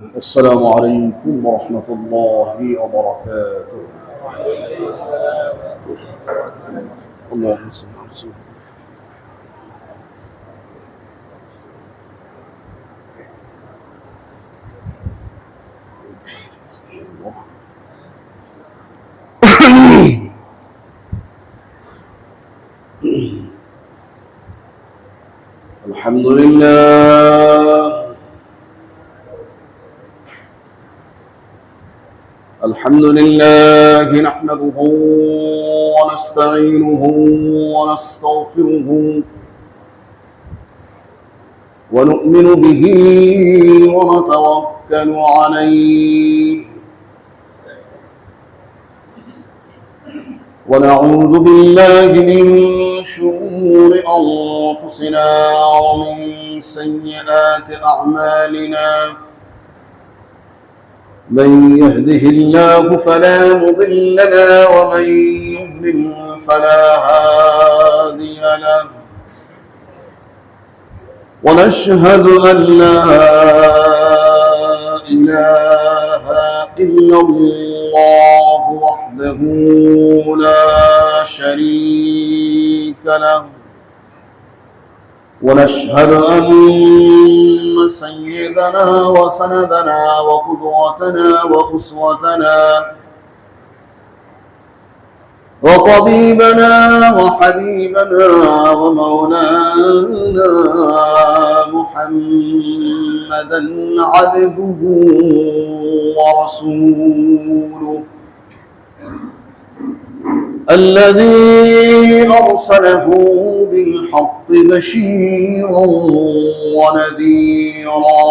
السلام عليكم ورحمة الله وبركاته. اللهم صل على سيدنا الحمد لله الحمد لله نحمده ونستعينه ونستغفره ونؤمن به ونتوكل عليه ونعوذ بالله من شرور أنفسنا ومن سيئات أعمالنا من يهده الله فلا مضل له ومن يضلل فلا هادي له ونشهد أن لا إله إلا الله وحده لا شريك له ونشهد أن سيدنا وسندنا وقدوتنا وأسوتنا وطبيبنا وحبيبنا ومولانا محمدا عبده ورسوله الذي أرسله بالحق بشيرا ونذيرا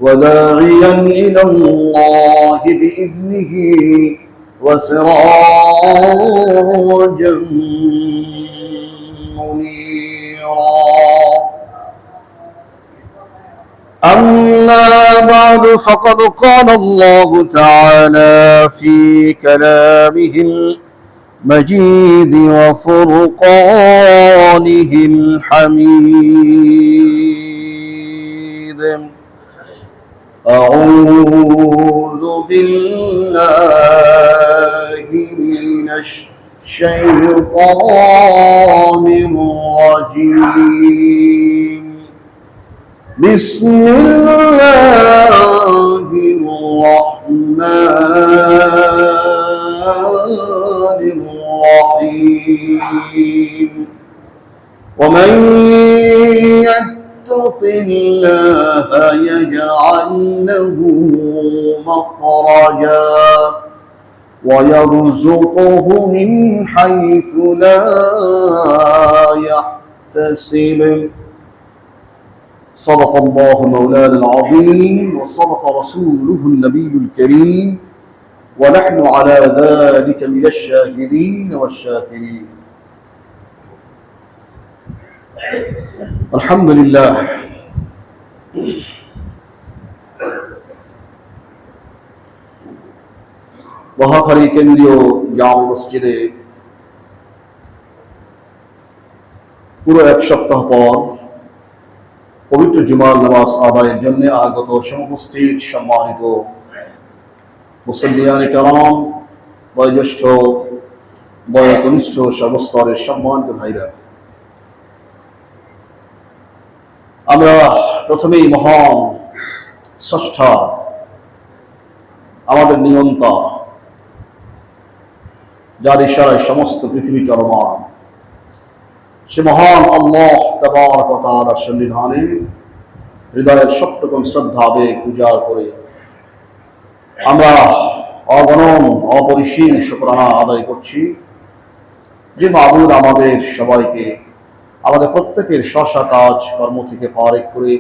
وداعيا إلى الله بإذنه وسراجا منيرا أما بعد فقد قال الله تعالى في كلامه المجيد وفرقانه الحميد أعوذ بالله من الشيطان الرجيم بسم الله الرحمن الرحيم ومن يتق الله يجعل له مخرجا ويرزقه من حيث لا يحتسب صدق الله مولانا العظيم وصدق رسوله النبي الكريم ونحن على ذلك من الشاهدين والشاكرين الحمد لله মহাখালী কেন্দ্রীয় জামে মসজিদে পুরো এক সপ্তাহ পর পবিত্র জুমার নামাজ আদায়ের জন্য আগত সমুপস্থিত সম্মানিত মুসল্লিয়ানে কেরাম, বয়োজ্যেষ্ঠ বয়োকনিষ্ঠ সর্বস্তরের সম্মানিত ভাইরা, আমরা প্রথমেই মহান স্রষ্টা, আমাদের নিয়ন্তা, যার ইশারায় সমস্ত পৃথিবী চলমান, সে মহান আল্লাহ তাবারক ওয়া তাআলার সন্নিধানে হৃদয়ের সবরকম শ্রদ্ধা আবেগ উজাড় করে আমরা অগণন অপরিসীম শুকরানা আদায় করছি যে মাবুদ আমাদের সবাইকে আমাদের প্রত্যেকের স্ব কাজ কর্ম থেকে ফারিক করে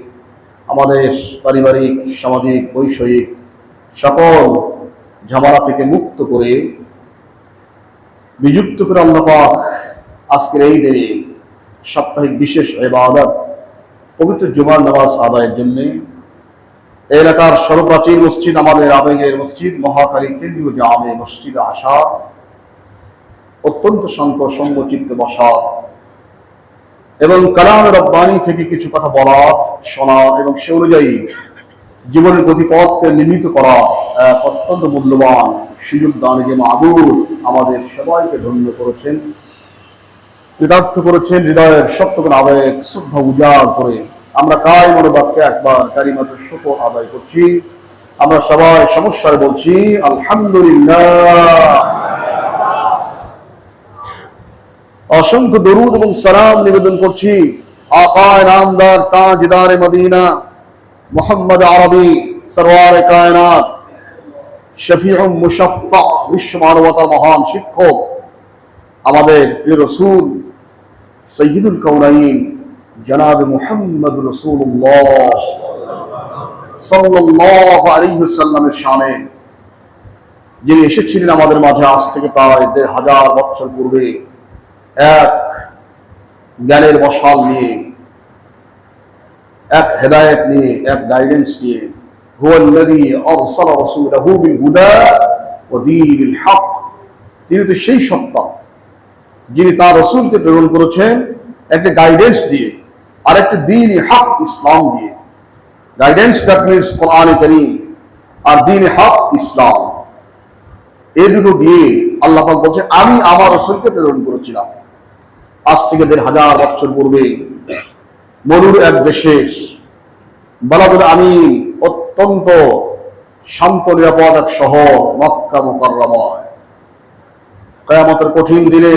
আমাদের পারিবারিক, সামাজিক, বৈষয়িক সকল ঝামেলা থেকে মুক্ত করে নিযুক্ত করে আল্লাহ পাক আজকের এই দিনে সাপ্তাহিক বিশেষ ইবাদত পবিত্র জুমার নামাজ আদায়ের জন্য এলাকার সর্বপ্রাচীন মসজিদ, আমাদের আবেগের মসজিদ মহাখালী কেন্দ্রীয় জামে মসজিদে আসা, অত্যন্ত শান্ত সঙ্গচিত্তে বসা এবং কালাম রব্বানি থেকে কিছু কথা বলার, শোনার এবং সে অনুযায়ী জীবনের গতিপথকে নির্মিত করা এক অত্যন্ত মূল্যবান সুযোগ দানে যে মাবুদ আমাদের সবাইকে ধন্য করেছেন, কৃতার্থ করেছেন। হৃদয়ের সত্যগুণ আবেগ শ্রদ্ধা উজাড় করে আমরা কায় মনোবাক্যে একবার কারিমাতুর শুকর আদায় করছি। আমরা সবাই সমস্যায় বলছি আলহামদুলিল্লাহ। অসংখ্য দরুদ এবং সালাম নিবেদন করছি আকায়ে নামদার তাজদারে মদিনা মুহাম্মদ আরবি সরওয়ার কায়নাত শফিউ মুশফা বিশ্ব মানবতার মহান শিক্ষক আমাদের প্রিয় রাসূল সৈয়দুল কাউনাইন জনাব মুহাম্মদ রাসূলুল্লাহ সাল্লাল্লাহু আলাইহি ওয়াসাল্লামের শানে, যিনি এসেছিলেন আমাদের মাঝে আজ থেকে প্রায় ১৫০০ বছর পূর্বে এক জ্ঞানের মশাল নিয়ে, এক হেদায়েত নিয়ে, এক গাইডেন্স নিয়ে। হুয়াল্লাযী আরসালা রাসূলাহু বিল হুদা ওয়া দীনিল হক। তিনি তো সেই সত্তা যিনি তার রাসূলকে প্রেরণ করেছেন একটা গাইডেন্স দিয়ে আর একটা দ্বীন হক ইসলাম দিয়ে। গাইডেন্স দ্যাট মিনস কোরআন কারীম, আর দ্বীন হক ইসলাম। এই দুটো দিয়ে আল্লাহ পাক বলছেন আমি আমার রাসূলকে প্রেরণ করেছিলাম। আজ থেকে ১৫০০ বছর পূর্বে মরুর এক দেশে বালাদুল আমিন, অত্যন্ত শান্ত নিরাপদ এক শহর মক্কা মুকাররমায়, কিয়ামতের কঠিন দিনে,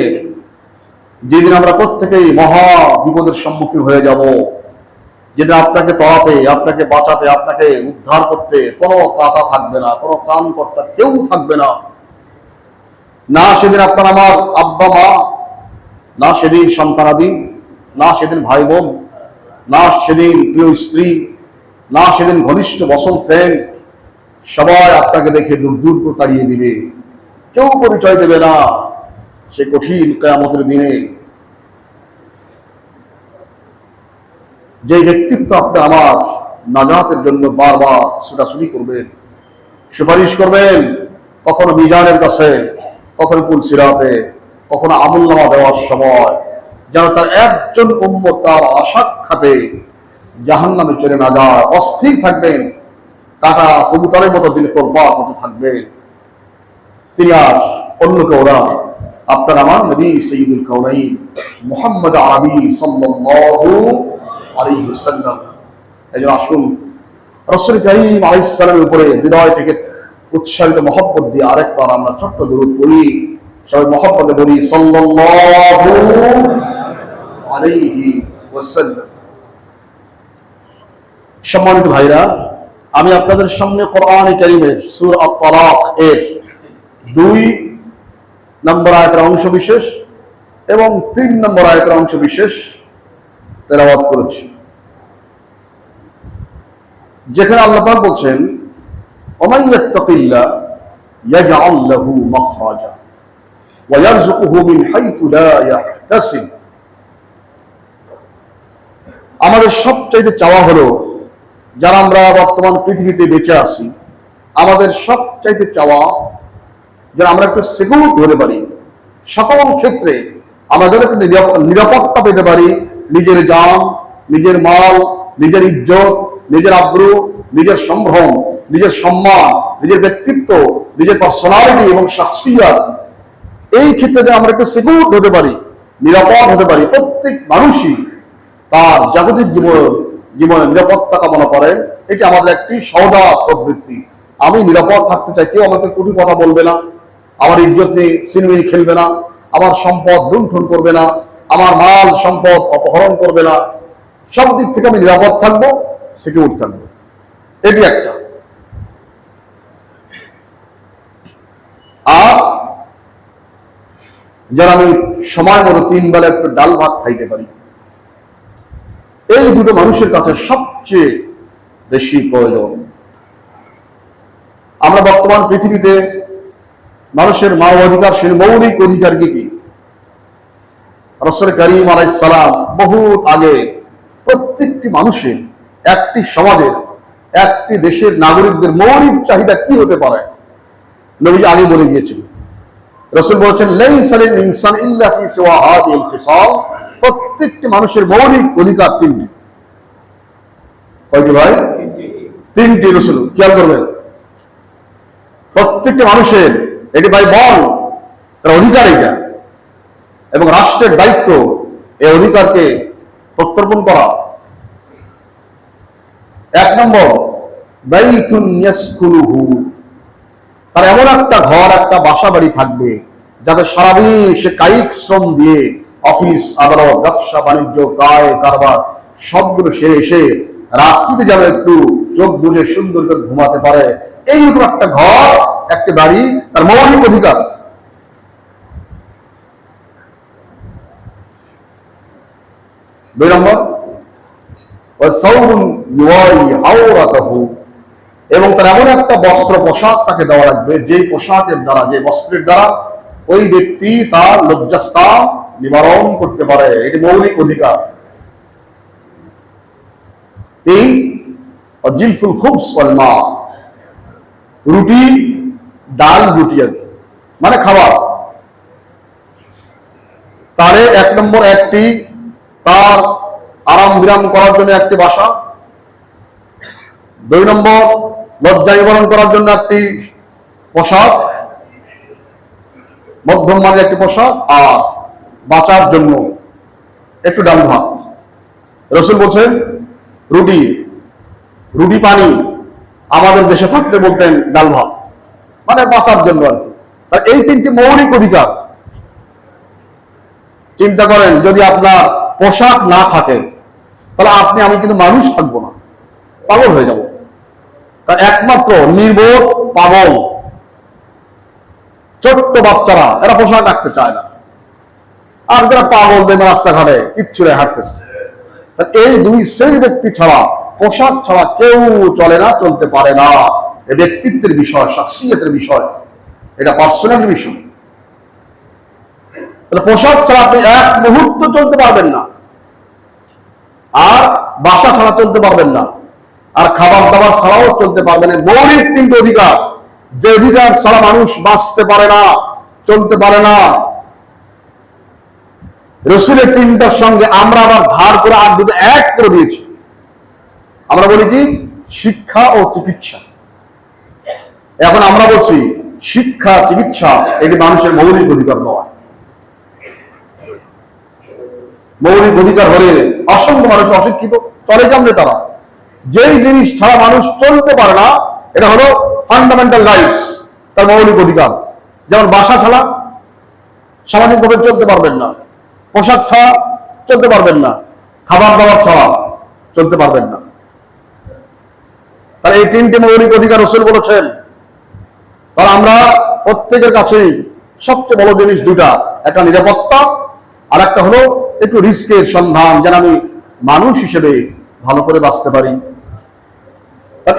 যেদিন আমরা প্রত্যেকেই মহা বিপদের সম্মুখীন হয়ে যাব, যেদিন আপনাকে তলাতে, আপনাকে বাঁচাতে, আপনাকে উদ্ধার করতে কোনো কাঁটা থাকবে না, কোনো ত্রাণকর্তা কেউ থাকবে না। না সেদিন আপনার আমার আব্বা মা, না সেদিন সন্তানাদি, না সেদিন ভাই বোন, না সেদিন প্রিয় স্ত্রী, না সেদিন ঘনিষ্ঠ বসন ফ্রেন্ড, সবাই আপনাকে দেখে দূর দূর করে তাড়িয়ে দিবে, কেউ পরিচয় দেবে না। সে কঠিন কিয়ামতের দিনে যে ব্যক্তিত্ব আপনি আমার নাজাতের জন্য বারবার ছুটাছুটি করবেন, সুপারিশ করবেন, কখনো মিজানের কাছে, কখনো পুলসিরাতে, কখনো আমলনামা দেওয়ার সময়, যেন তার একজন উম্মত তার আসাক্ষাতে জাহান্নামে চলে না যায়। অস্থির থাকবেন, কাটা কবুতরের মতো তিনি তোলপাড় মতো থাকবেন। তিনি আর অন্য কেউ না, আপনার আমার নবী সৈয়দুল কাউনাইন মুহাম্মদ আরবি সাল্লাল্লাহু আলাইহি ওয়াসাল্লাম। এজন্য আসুন রাসূল কারীম আলাইহিস সালামের উপরে হৃদয় থেকে উৎসারিত মহব্বত দিয়ে আরেকবার আমরা ছোট্ট দরুদ পড়ি। সবাই মহব্বতে বলি সাল্লাল্লাহু আলাইহি ওয়াসাল্লাম। সম্মানিত ভাইরা, আমি আপনাদের সামনে কোরআন কারীমের সূরা আত-তালাক এর ২ নম্বর আয়াতের অংশ বিশেষ এবং ৩ নম্বর আয়াতের অংশ বিশেষ তেলাওয়াত করেছি, যেখানে আল্লাহ পাক বলছেন ওয়া ইয়াত্তাকিল্লাহ ইয়াজআল লাহু মাখরাজা ওয়া ইয়ারযুকুহু মিন হাইথু লা ইয়াহতাসিব। আমাদের সবচাইতে চাওয়া হলো, যারা আমরা বর্তমান পৃথিবীতে বেঁচে আছি, আমাদের সবচাইতে চাওয়া যেন আমরা একটু সিকিউর হতে পারি, সকল ক্ষেত্রে আমরা যেন একটু নিরাপত্তা পেতে পারি। নিজের জান, নিজের মাল, নিজের ইজ্জত, নিজের আব্রু, নিজের সম্ভ্রম, নিজের সম্মান, নিজের ব্যক্তিত্ব, নিজের পার্সোনালিটি এবং শাখসিয়াত, এই ক্ষেত্রে যেন আমরা একটু সিকিউর হতে পারি, নিরাপদ হতে পারি। প্রত্যেক মানুষই তার জাগতিক জীবনে নিরাপত্তা কামনা করেন। এটি আমাদের একটি সহজাত প্রবৃত্তি। আমি নিরাপদ থাকতে চাই, কেউ আমাকে কটু কথা বলবে না, আমার ইজ্জত নিয়ে সিনেমিনি খেলবে না, আমার সম্পদ লুণ্ঠন করবে না, আমার মাল সম্পদ অপহরণ করবে না। সব দিক থেকে আমি নিরাপদ থাকবো, সিকিউর থাকবো, এটি একটা। আর যারা আমি সময় মতো ৩ বেলা একটু ডাল ভাত খাইতে পারি, এই দুটো মানুষের কাছে সবচেয়ে বেশি প্রয়োজন। আমরা বর্তমান পৃথিবীতে মানুষের মানবাধিকার, সে মৌলিক অধিকার কি কি? রাসূল কারীম আলাইহিস সালাম বহু আগে প্রত্যেকটি মানুষের, একটি সমাজের, একটি দেশের নাগরিকদের মৌলিক চাহিদা কি হতে পারে নবীজি আগে বলে গিয়েছেন। রাসূল বলেছেন লাইসা লিল ইনসান ইল্লা ফি সিওয়া হাদিহিল খিসাল। প্রত্যেকটি মানুষের মৌলিক অধিকার তিনটি। কয়টি ভাই? তিনটি। রসুল খেয়াল করবেন, প্রত্যেকটি মানুষের এটি ভাই বল তার অধিকার এটা, এবং রাষ্ট্রের দায়িত্ব এই অধিকারকে প্রত্যর্পণ করা। এক নম্বর, বাইতুন ইয়াসকুনুহু, তার এমন একটা ঘর, একটা বাসা বাড়ি থাকবে যাতে সারাদিন সে কায়িক শ্রম দিয়ে অফিস আদালত ব্যবসা বাণিজ্য কায় কারবার সবগুলো সেরে এসে রাত্রিতে যেন একটু চোখ বুঝে সুন্দর করে ঘুমাতে পারে, এইরকম একটা ঘর, একটা বাড়ি তার মৌলিক অধিকার। দুই নম্বর, এবং তার এমন একটা বস্ত্র পোশাক তাকে দেওয়া লাগবে যে পোশাকের দ্বারা, যে বস্ত্রের দ্বারা ওই ব্যক্তি তার লজ্জাস্থান নিবারণ করতে পারে, এটি মৌলিক অধিকার। তিন, জিলফুল খুবস ওয়াল মা, রুটি ডাল রুটি মানে খাবার। তারে এক নম্বর একটি তার আরাম বিরাম করার জন্য একটি বাসা, দুই নম্বর লজ্জা নিবারণ করার জন্য একটি পোশাক, মধ্যম মানের একটি পোশাক, আর বাঁচার জন্য একটু ডাল ভাত। রসুল বলছেন রুটি, রুটি পানি, আমাদের দেশে থাকতে বলতেন ডাল ভাত, মানে বাঁচার জন্য আর কি। এই তিনটি মৌলিক অধিকার। চিন্তা করেন, যদি আপনার পোশাক না থাকে তাহলে আপনি আমি কিন্তু মানুষ থাকবো না, পাগল হয়ে যাব। কারণ একমাত্র নির্বোধ পাগল ছোট্ট বাচ্চারা এরা পোশাক রাখতে চায় না, আর যারা পাগল দেবে রাস্তাঘাটে ইচ্ছুরে হাঁটতেছে। এই দুই শ্রেণীর ব্যক্তি ছাড়া, পোশাক ছাড়া কেউ চলে না, চলতে পারে না। এ ব্যক্তিত্বের বিষয়, শাখসিয়তের বিষয়, এটা পার্সোনাল বিষয়। তাহলে পোশাক ছাড়া আপনি এক মুহূর্ত চলতে পারবেন না, আর বাসা ছাড়া চলতে পারবেন না, আর খাবার দাবার ছাড়াও চলতে পারবেন না। মৌলিক তিনটি অধিকার, যে অধিকার ছাড়া মানুষ বাঁচতে পারে না, চলতে পারে না। রসুলের তিনটার সঙ্গে আমরা আবার ধার করে আর দুটো এক করে দিয়েছি। আমরা বলি কি? শিক্ষা ও চিকিৎসা। এখন আমরা বলছি শিক্ষা চিকিৎসা এটি মানুষের মৌলিক অধিকার নয়। মৌলিক অধিকার হলে অসংখ্য মানুষ অশিক্ষিত, চলে কেমনে তারা? যেই জিনিস ছাড়া মানুষ চলতে পারে না, এটা হলো ফান্ডামেন্টাল রাইটস, তার মৌলিক অধিকার। যেমন বাসা ছাড়া সামাজিকভাবে চলতে পারবেন না, পোশাক ছাড়া চলতে পারবেন না, খাবার দাবার ছাড়া চলতে পারবেন না। তার এই তিনটি মৌলিক অধিকার রাসূল বলেছেন। তার আমরা প্রত্যেকের কাছেই সবচেয়ে বড় জিনিস দুটা, একটা নিরাপত্তা, আর একটা হলো একটু রিস্কের সন্ধান, যেন আমি মানুষ হিসেবে ভালো করে বাঁচতে পারি।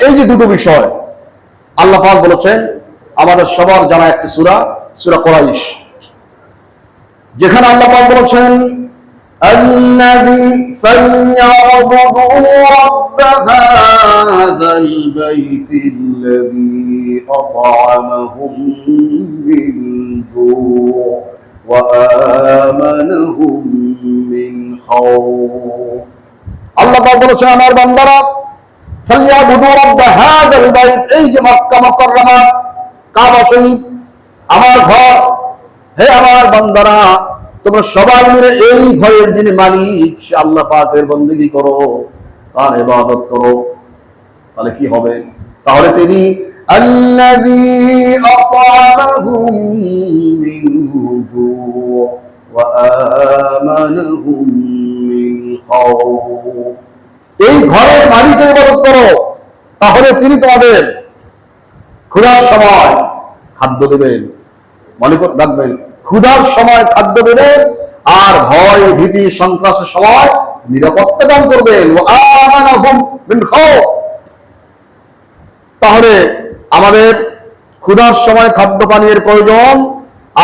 এই যে দুটো বিষয় আল্লাহ পাক বলেছেন, আমাদের সবার জানা একটি সূরা, সূরা কুরাইশ, যেখানে আল্লাহ পাক বলেছেন الذي فليعبدوا رب هذا البيت الذي أطعمهم من جوع وآمنهم من خوف। আল্লাহ পাক বলেছেন, আমার বান্দারা ফালইয়াবুদু রাব্ব হাযাল বাইত, এই যে মক্কা মুকাররমা কাবা শরীফ আমার ঘর, হে আমার বান্দারা তোমরা সবাই মিলে এই ঘরের যিনি মালিক সে আল্লাহ পাকের বন্দেগী করো, তার ইবাদত করো। তাহলে কি হবে? তাহলে তিনি আল্লাযী আতা'আমাহুম মিন জু' ওয়া আমানাহুম মিন খাউফ, এই ঘরের মালিকের ইবাদত করো, তাহলে তিনি তোমাদের ক্ষুধার সময় খাদ্য দেবেন। মনে করে রাখবেন, ক্ষুধার সময় খাদ্য দেবেন, আর ভয় ভীতি সন্ত্রাসের সময় নিরাপত্তা দান করবেন। তাহলে আমাদের ক্ষুধার সময় খাদ্য পানীয়ের প্রয়োজন,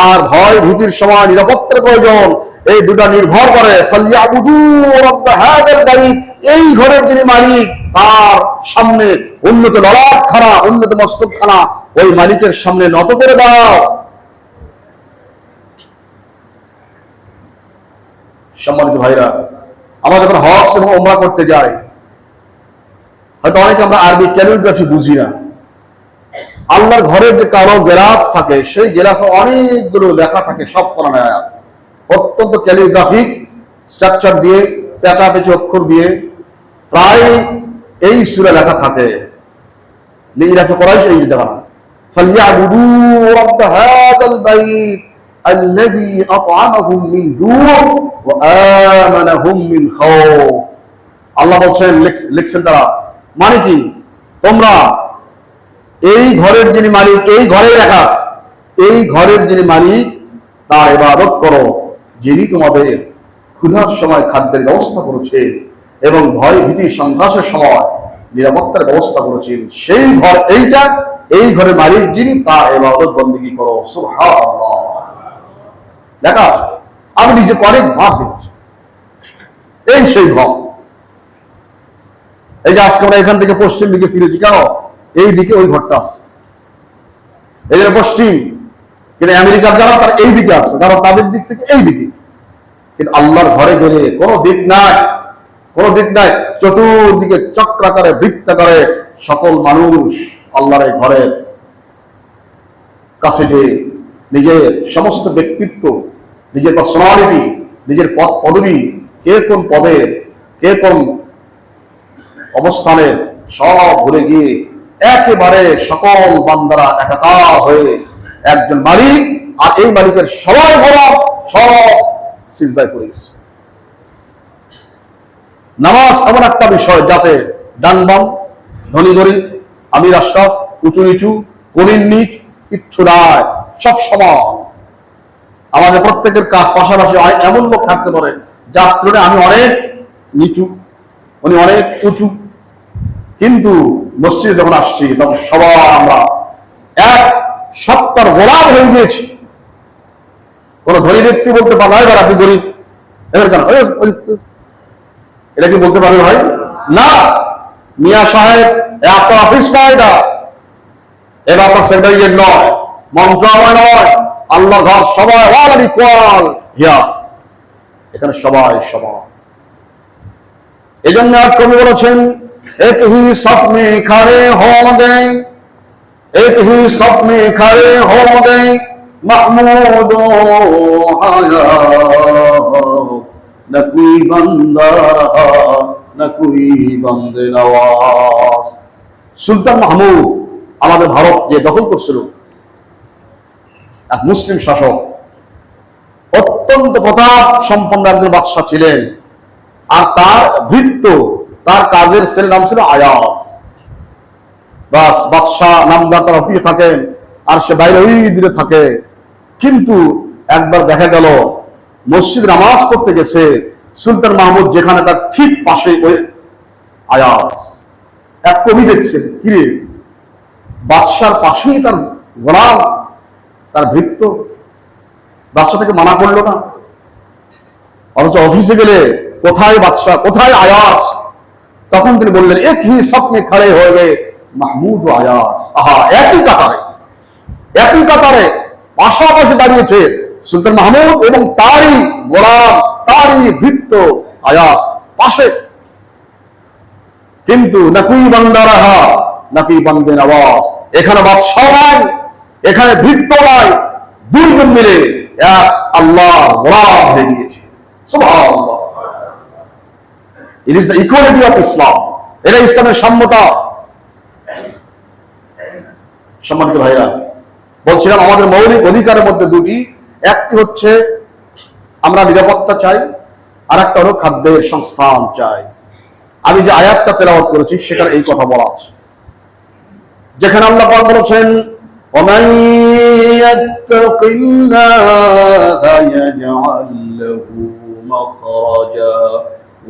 আর ভয় ভীতির সময় নিরাপত্তার প্রয়োজন, এই দুটা নির্ভর করে ফালইয়াবুদু রাব্ব হাযাল বাইত, এই ঘরের যিনি মালিক তার সামনে উন্নত ললাটখানা, উন্নত মস্তকখানা ওই মালিকের সামনে নত করে দাও। সম্মানিত ভাইরা, আমরা যখন হজ এবং ওমরা করতে যাই, হয়তো অনেকে আমরা আরবি ক্যালিগ্রাফি বুঝি না। আল্লাহর ঘরের যে কালো গেলাফ থাকে, সেই গেলাফে অনেকগুলো লেখা থাকে, সব কোরআনের আয়াত, অত্যন্ত ক্যালিগ্রাফিক স্ট্রাকচার দিয়ে, পেঁচাপেচি অক্ষর দিয়ে প্রায় এই সূরা লেখা থাকে। লিইলাফি কুরাইশ, এই জায়গাটা ফালইয়াবুদু রাব্ব হাযাল বাইত আল্লাযী আত'আমাহুম মিন জু' ওয়া আমানাহুম মিন খাউফ। আল্লাহ বলছেন, লিখছেন তারা, মানে কি, তোমরা এই ঘরের যিনি মালিক, এই ঘরে লেখা, এই ঘরের যিনি মালিক তার ইবাদত করো, যিনি তোমাদের ক্ষুধার সময় খাদ্যের ব্যবস্থা করেছেন এবং ভয় ভীতি সন্ত্রাসের সময় নিরাপত্তার ব্যবস্থা করেছেন, সেই ঘর এইটা, এই ঘরের মালিক যিনি তার ইবাদত বন্দেগী করো। সুবহানাল্লাহ লেখা আছে, আমি নিজে অনেক ভাব দেখেছি। এই সেই ঘর, এই যে আজকে আমরা এখান থেকে পশ্চিম দিকে ফিরেছি, কেন? এই দিকে ওই ঘরটা আছে, এই যে পশ্চিম। কিন্তু আমেরিকার যারা, তারা এই দিকে আছে, কারণ তাদের দিক থেকে এই দিকে। কিন্তু আল্লাহর ঘরে গেলে কোনো দিক নাই, কোনো দিক নাই, চতুর্দিকে চক্রাকারে বৃত্তাকারে সকল মানুষ আল্লাহর এই ঘরের কাছে যে নিজের সমস্ত ব্যক্তিত্ব, নিজের পার্সোনালিটি, নিজের পদ পদবী, কে কোন পদের, কে কোন অবস্থানের সব ভুলে গিয়ে একেবারে সকল বান্দারা একাকার হয়ে একজন মালিক, আর এই মালিকের সবাই গোলাম, সব সিজদায় পড়ে গেছে। নামাজ এমন একটা বিষয় যাতে ডান বাম, ধনী গরিব, আমির আশরাফ, উঁচু নিচু, কনির নিচ কিচ্ছু নাই, সব সমান। আমাদের প্রত্যেকের কাজ পাশাপাশি এমন লোক থাকতে পারে যার তুলনায় আমি অনেক নিচু, উনি অনেক উঁচু, কিন্তু মসজিদে যখন আসছি তখন সবাই আমরা এক সত্তার গোলাম হয়ে গিয়েছি। কোন ধনী ব্যক্তি বলতে পারবে, এবার আপনি গরিব, এবার কেন, এটা কি বলতে পারবে ভাই? না, মিয়া সাহেব আপনার অফিস নয়, এটা এবার আপনার সেক্রেটারিয়েট নয়, মন্ত্রণালয় নয়, আল্লাহর ঘর, সবাই অল ইকুয়াল হিয়ার, এখানে সবাই সমান। এই জন্য আর কবি বলেছেন, এক হি সফ মে খাড়ে হোঁদে, এক হি সফ মে খাড়ে হোঁদে महमूद आया न कोई बंदा रहा न कोई बंदे नवाज। সুলতান মাহমুদ আমাদের ভারত যে দখল করছিল, এক মুসলিম শাসক, অত্যন্ত প্রতাপ সম্পন্ন একজন বাদশাহ ছিলেন। আর তার ভৃত্য, তার কাজের ছেলের নাম ছিল আয়াজ। বাস বাদশাহ নামদার তার অফিসে থাকেন, আর সে বাইরে ওই দিকে থাকে। কিন্তু একবার দেখা গেল মসজিদ নামাজ পড়তে গেছে, সুলতান মাহমুদ যেখানে, তার ঠিক পাশে ওই আয়াজ। এক কবি দেখছেন, কিরে, বাদশার পাশেই তার গোলাম, তার ভৃত্য, বাদশা থেকে মানা করলো না। অথচ অফিসে গেলে কোথায় বাদশা, কোথায় আয়াজ? তখন তিনি বললেন, এক হি স্বপ্নে খড়ে হয়ে গে মাহমুদ ও আয়াজ। আহা, একই কাতারে, একই কাতারে পাশাপাশি দাঁড়িয়েছে সুলতান মাহমুদ এবং তারই গোলাম, তারই ভৃত্য আয়াজ পাশে। কিন্তু নাকুই বান্দা রাহা নাকি বান্দে নওয়াজ, এখানে বাদশা নাই, এখানে ভৃত্য নাই, দুইজন মিলে এক আল্লাহ গোলাম হয়ে গিয়েছে। সুবহানাল্লাহ। It is the equality of Islam, এটা ইসলামের সাম্যতা। সম্মানিত ভাইরা, বলছিলাম আমাদের মৌলিক অধিকারের মধ্যে দুটি, একটি হচ্ছে আমরা নিরাপত্তা চাই, আর একটা হলো খাদ্যের সংস্থান চাই। আমি যে আয়াতটা তেলাওয়াত করেছি সেখানে এই কথা বলা আছে, যেখানে আল্লাহ পাক বলেছেন, وَمَن يَتَّقِ اللَّهَ يَجْعَل لَّهُ مَخْرَجًا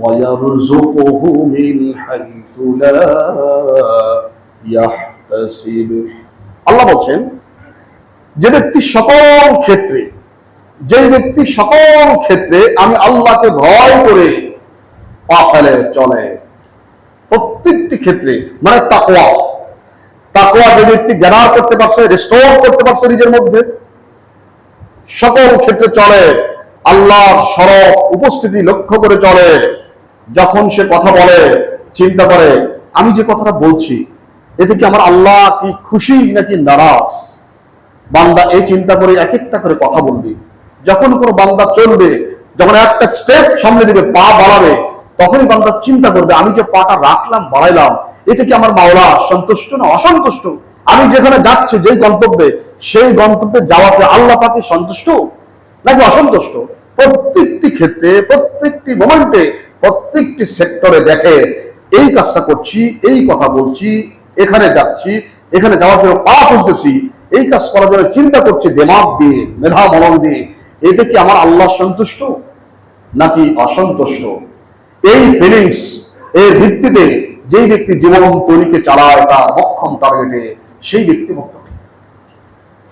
وَيَرْزُقْهُ مِنْ حَيْثُ لَا يَحْتَسِبُ। আল্লাহ বলছেন, যে ব্যক্তি সকল ক্ষেত্রে, যে ব্যক্তি সকল ক্ষেত্রে আমি আল্লাহকে ভয় করে পা ফেলে চলে, প্রত্যেকটি ক্ষেত্রে, মানে তাকওয়া, তাকওয়া যে ব্যক্তি জ্ঞান করতে পারছে, রিস্টোর করতে পারছে নিজের মধ্যে, সকল ক্ষেত্রে চলে, আল্লাহর সরব উপস্থিতি লক্ষ্য করে চলে। যখন সে কথা বলে চিন্তা করে আমি যে কথাটা বলছি এতে কি আমার আল্লাহ কি খুশি নাকি নারাজ। বান্দা এই চিন্তা করে এক একটা করে কথা বলবে। যখন কোনো বান্দা চলবে, যখন একটা স্টেপ সামনে দিবে, পা বাড়াবে, তখনই বান্দা চিন্তা করবে আমি যে পাটা রাখলাম বাড়াইলাম এতে কি আমার মাওলা সন্তুষ্ট না অসন্তুষ্ট। আমি যেখানে যাচ্ছি যেই গন্তব্যে সেই গন্তব্যে যাওয়াতে আল্লাহ পাকে সন্তুষ্ট নাকি অসন্তুষ্ট। প্রত্যেকটি ক্ষেত্রে প্রত্যেকটি মোমেন্টে প্রত্যেকটি সেক্টরে দেখে এই কাজটা করছি, এই কথা বলছি, এখানে যাচ্ছি, এখানে যাওয়ার জন্য পা তুলতেছি, এই কাজ করার জন্য চিন্তা করছি দিমাগ দিয়ে, মেধা মনন দিয়ে, এতে কি আমার আল্লাহ সন্তুষ্ট নাকি অসন্তুষ্ট। এই ফিলিংস এর ভিত্তিতে যেই ব্যক্তি জীবন তৈরিকে চালায় তার মক্ষম টার্গেটে, সেই ব্যক্তি মুত্তাকি।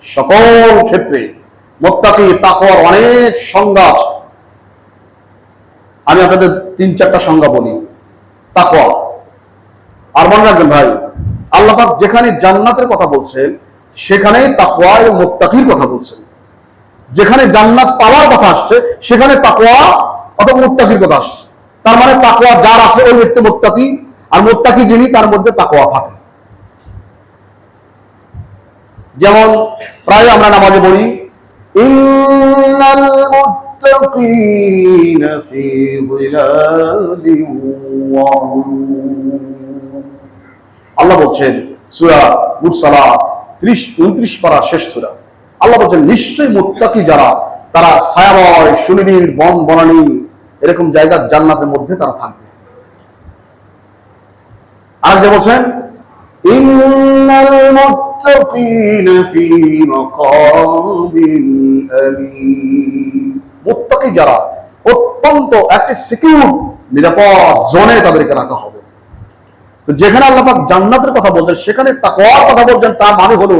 সকল ক্ষেত্রে মুত্তাকি তাকওয়ার অনেক সংজ্ঞা আছে। আমি আপনাদের 3-4টা সংজ্ঞা বলি তাকওয়া। আর মনে রাখবেন ভাই, আল্লাহ পাক যেখানে জান্নাতের কথা বলছেন সেখানে তাকওয়া এবং মুত্তাকির কথা বলছেন। যেখানে জান্নাত পাওয়ার কথা আসছে সেখানে তাকওয়া অথবা মুত্তাকির কথা আসছে। তার মানে তাকওয়া যার আছে ওই ব্যক্তি মুত্তাকি, আর মুত্তাকি যিনি তার মধ্যে তাকওয়া থাকে। যেমন প্রায় আমরা নামাজে বলি ইন্নাল মুত্তাকিনা ফি যিলালিন ওয়া আল্লাহ বলছেন সূরা মুরসালাত 30-29 পারা শেষ সূরা। আল্লাহ বলছেন নিশ্চয়ই মুত্তাকি যারা তারা ছায়াময় সুনিবিড় বন বনানী এরকম জায়গা জান্নাতের মধ্যে তারা থাকবে। আর যে বলছেন ইন্নাল মুত্তাকিনা ফি মাকামিন আমিন, মুত্তাকি যারা অত্যন্ত একটি সিকিউর নিরাপদ জোনে তাদেরকে রাখা হবে। তো যেখানে আল্লাহ পাক জান্নাতের কথা বলছেন সেখানে তাকওয়ার কথা বলছেন, তার মানে হলো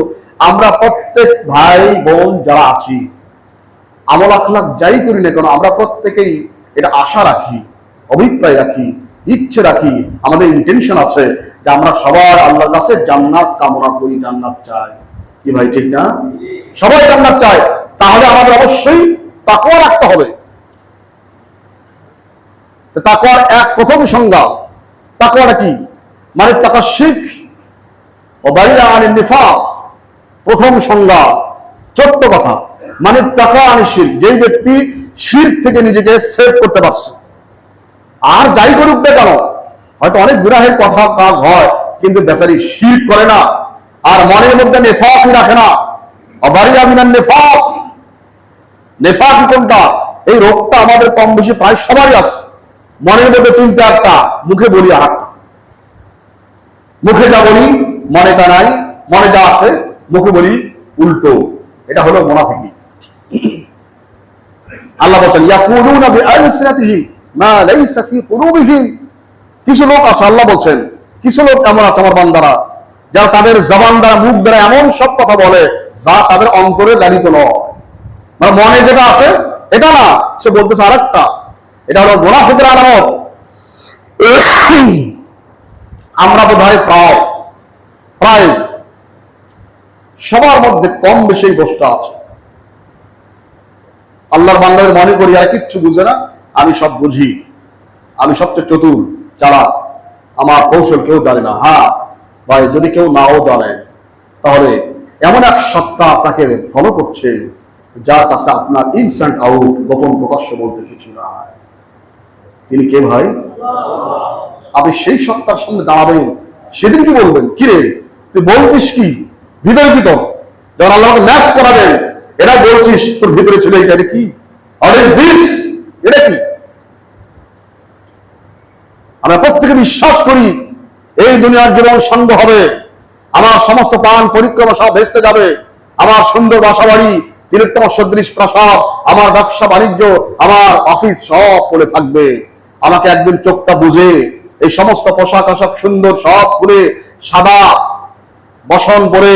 আমরা প্রত্যেক ভাই বোন যারা আছি আমল আখলাক যাই করি না কেন আমরা প্রত্যেকেই এটা আশা রাখি, অভিপ্রায় রাখি, ইচ্ছে রাখি, আমাদের ইন্টেনশন আছে যে আমরা সবাই আল্লাহর কাছে জান্নাত কামনা করি, জান্নাত চাই। কি ভাই ঠিক না? সবাই জান্নাত চায়। তাহলে আমাদের অবশ্যই তাকওয়া রাখতে হবে। তাকওয়ার এক প্রথম সংজ্ঞা, তাকওয়াটা কি? মানে তাকওয়া শিরক ও বারিআ আনিন নিফাক। প্রথম সংজ্ঞা ছোট্ট কথা, মানে তাকওয়া আনিন শিরক, যেই ব্যক্তি শিরক থেকে নিজেকে সেভ করতে পারছে। আর যাই করুক না কেন, হয়তো অনেক গুনাহের কথা কাজ হয় কিন্তু বেচারি শিরক করে না, আর মনের মধ্যে নিফাকই রাখে না। বারিআ মিনান নিফাক, নিফাক কোনটা? এই রোগটা আমাদের কম বেশি প্রায় সবারই আছে। মনের মধ্যে চিন্তা একটা, মুখে বলি আর একটা। মুখে যা বলি মনে তা নাই, মনে যা আছে মুখে বলি উল্টো। এটা হলো মুনাফিকি। আল্লাহ বলেন ইয়াকুলুনা বিআলসিনাতিহিম মা লাইসা ফি কুলুবিহিম। কিছু লোক আছে, আল্লাহ বলেন কিছু লোক এমন আছে আমার বান্দারা যারা তাদের জবান দ্বারা মুখ দ্বারা এমন সব কথা বলে যা তাদের অন্তরে লালিত নয়। মানে মনে যেটা আছে এটা না, সে বলতেছে আরেকটা। এটা হলো মুনাফিকের আলামত। আমরা বোধহয় প্রায় সবার মধ্যে কম বেশি দোষটা আছে। আল্লাহর বান্দাদের মনে করি আর কিচ্ছু বুঝে না, আমি সব বুঝি, আমি সবচেয়ে চতুর চালাক, আমার কৌশল কেউ জানে না। হ্যাঁ ভাই, যদি কেউ নাও জানে তাহলে এমন এক সত্তা আপনাকে ফলো করছে যার কাছে আপনার ইনস্ট্যান্ট আউট, গোপন প্রকাশ্য বলতে কিছু নাই। তিনি কে ভাই? আপনি সেই সত্তার সামনে দাঁড়াবেন, সেদিন কি বলবেন? কিরে তুই বলতিস কি? ভিতরে কি তোর? যখন আল্লাহকে ম্যাচ করাবেন, এটা বলছিস তোর ভিতরে ছিল এটা কি? What is this? এটা কি? আমরা প্রত্যেকে বিশ্বাস করি এই দুনিয়ার জীবন সঙ্গ হবে, আমার সমস্ত প্রাণ পরিক্রমা সব ভেস্তে যাবে, আমার সুন্দর বাসা বাড়ি, তিলোত্তম সদৃশ প্রাসাদ, আমার ব্যবসা বাণিজ্য, আমার অফিস সব পড়ে থাকবে। আমাকে একদিন চোখটা বুঝে এই সমস্ত পোশাক আশাক সুন্দর সব খুলে সাদা বসন পরে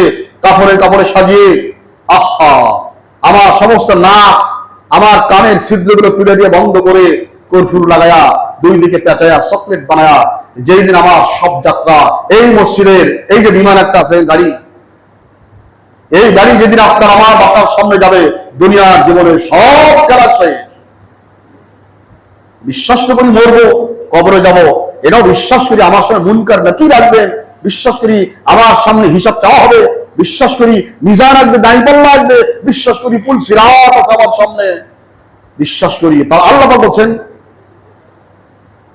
কাপড়ে সাজিয়ে, আহা, আমার সমস্ত নাক, আমার কানের ছিদ্রগুলো তুলে দিয়ে বন্ধ করে কর্ফুর লাগায়া দুই দিকে পেঁচায়া চকলেট বানায়া যেই দিন আমার সব যাত্রা এই মসজিদের এই যে বিমান একটা আছে গাড়ি, এই গাড়ি যেদিন আপনার আমার বাসার সামনে যাবে, দুনিয়ার জীবনের সব খেলা শেষ। বিশ্বাস তো করি মরবো, কবরে যাব, এটাও বিশ্বাস করি আমার সামনে মুনকার নাকির রাখবেন, বিশ্বাস করি আমার সামনে হিসাব চাওয়া হবে, বিশ্বাস করি মিজান আসবে, দাঁড়িপাল্লা আসবে, বিশ্বাস করি পুল সিরাত আছে আমার সামনে, বিশ্বাস করি। তার আল্লাহ পাক বলছেন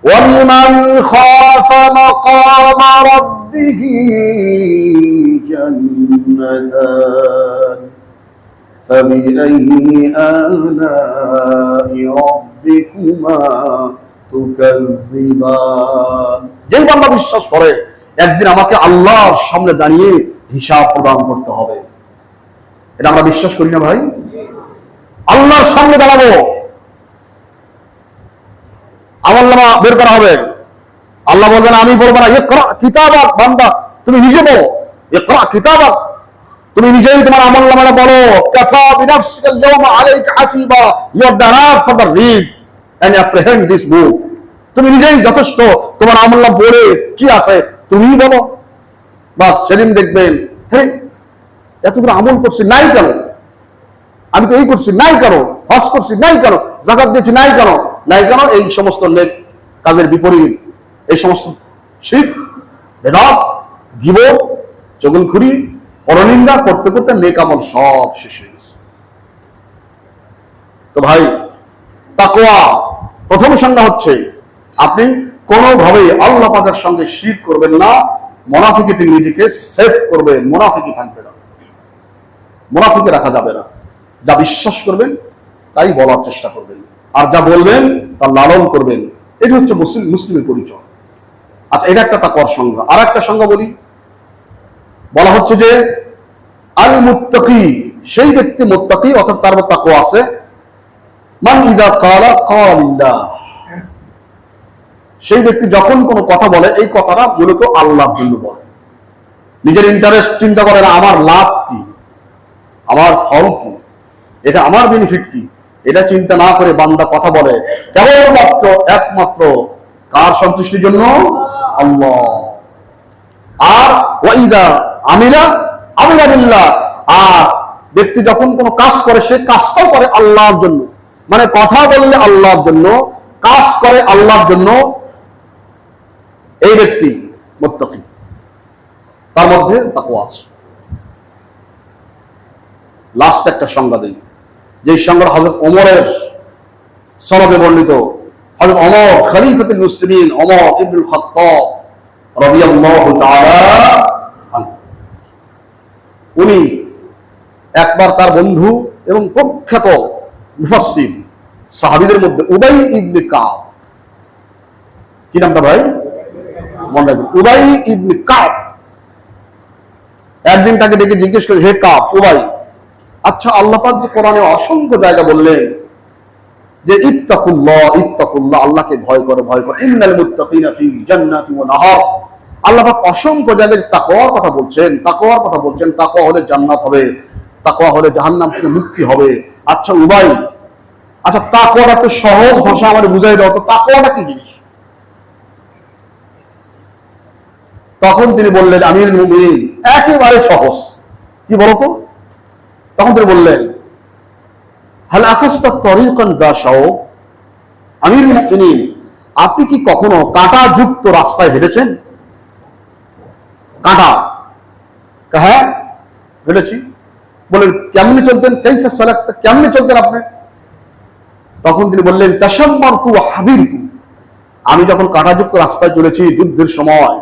وَلِمَنْ خَافَ مَقَامَ رَبِّهِ جَنَّتَانِ فَبِأَيِّ آلَاءِ رَبِّكُمَا تُكَذِّبَانِ। যেই বান্দা বিশ্বাস করে একদিন আমাকে আল্লাহর সামনে দাঁড়িয়ে হিসাব প্রদান করতে হবে, এটা আমরা বিশ্বাস করি না ভাই? আল্লাহর সামনে দাঁড়াবো, আমলনামা বের করা হবে, আল্লাহ বলবেন আমি বলবো না ইকরা কিতাবাক, বান্দা তুমি নিজে বলো ইকরা কিতাবাক, তুমি নিজেই তোমার আমলনামাটা বলো, কাফা বিনাফসিকাল ইয়াওমা আলাইকা হাসিবা, you are the rough for the read and apprehend this book. তুমি নিজেই যথেষ্ট, তোমার আমলনামা পড়ে কি আছে তুমিই বলো, বাস সেদিন দেখবেন হে এতগুলো আমল করছি নাই কেন, আমি তো এই করছি নাই কেন, হজ করছি নাই কেন, যাকাত দিয়েছি নাই কেন, নাই কেন এই সমস্ত নেক কাজের বিপরীত, এই সমস্ত শিরক, বেদাত, গীবত, চগলখুরি, পরনিন্দা করতে করতে নেক আমল সব শেষ হয়ে গেছে। তো ভাই তাকওয়া প্রথম সংজ্ঞা হচ্ছে আপনি কোনোভাবেই আল্লাহ পাকের সঙ্গে শিরক করবেন না, মুনাফিকি থেকে নিজেকে সেফ করবেন, মুনাফিকি থাকবে না, মুনাফিকি রাখা যাবে না, যা বিশ্বাস করবেন তাই বলার চেষ্টা করবেন, আর যা বলবেন তা লালন করবেন, এটি হচ্ছে মুসলিমের পরিচয়। আচ্ছা, এটা একটা তাকওয়ার সংজ্ঞা। আর একটা সংজ্ঞা বলা হচ্ছে যে আল মুত্তাকি, সেই ব্যক্তি মুত্তাকি অর্থাৎ তার মধ্যে তাকওয়া আছে, মান ইদা ক্বালা ক্বালিল্লাহ, সেই ব্যক্তি যখন কোনো কথা বলে এই কথাটা মূলত আল্লাহর জন্য বলে, নিজের ইন্টারেস্ট চিন্তা করে না, আমার লাভ কি, আমার ফল কি, এটা আমার বেনিফিট কি, এটা চিন্তা না করে বান্দা কথা বলে কেবলমাত্র একমাত্র কার সন্তুষ্টির জন্য? আল্লাহ। আর ওয়াইদা আমিলা আমিলা বিল্লাহ, আর ব্যক্তি যখন কোনো কাজ করে সে কাজটাও করে আল্লাহর জন্য, মানে কথা বললে আল্লাহর জন্য, কাজ করে আল্লাহর জন্য, এই ব্যক্তি মুত্তাকি, তার মধ্যে তাকওয়া আছে। লাস্ট একটা সংজ্ঞা দিই, যে সংজ্ঞা হযরত ওমরের সনদে বর্ণিত, হযরত ওমর খলিফাতুল মুসলিমিন ওমর ইবনুল খাত্তাব রাদিয়াল্লাহু তাআলা আনহু, উনি একবার তার বন্ধু এবং প্রখ্যাত মুফাসসির সাহাবীদের মধ্যে উবাই ইবনে কাব, কি নামটা ভাই মনে রাখবেন, উবাই ইবনে কাব, একদিন তাকে ডেকে জিজ্ঞেস করে, হে কাব, উবাই, আচ্ছা আল্লাহ পাক যে কোরআনে অসংখ্য জায়গা বললেন যে ইত্তাকুল্লাহ ইত্তাকুল্লাহ, আল্লাহকে ভয় করো ভয় করো, ইন্নাল মুত্তাকিনা ফি জান্নাতি ওয়া নাহার, আল্লাহ পাক অসংখ্য জায়গায় তাকওয়ার কথা বলছেন, তাকওয়ার কথা বলছেন, তাকওয়া হলে জান্নাত হবে, তাকওয়া হলে জাহান্নাম থেকে মুক্তি হবে। আচ্ছা উবাই, আচ্ছা তাকওয়াটা একটু সহজ ভাষা আমাদের বুঝাই দাও তো, তাকওয়াটা কি জিনিস? তখন তিনি বললেন, আমিরুল মুমিনিন, একেবারে সহজ, কি বলতো? তখন তিনি বললেন, হাল আখাস্তা তরিকান যা শাওক, আমিরুল মুমিনিন, আপনি কি কখনো কাঁটাযুক্ত রাস্তায় হেঁটেছেন? কাঁটা, হ্যাঁ হেঁটেছি। বলেন কেমনি চলতেন? কাইফা সালাকতা, কেমনি চলতেন আপনি? তখন তিনি বললেন, তাশাম্মারতু ওয়া হাদিরতু, আমি যখন কাঁটাযুক্ত রাস্তায় চলেছি যুদ্ধের সময়,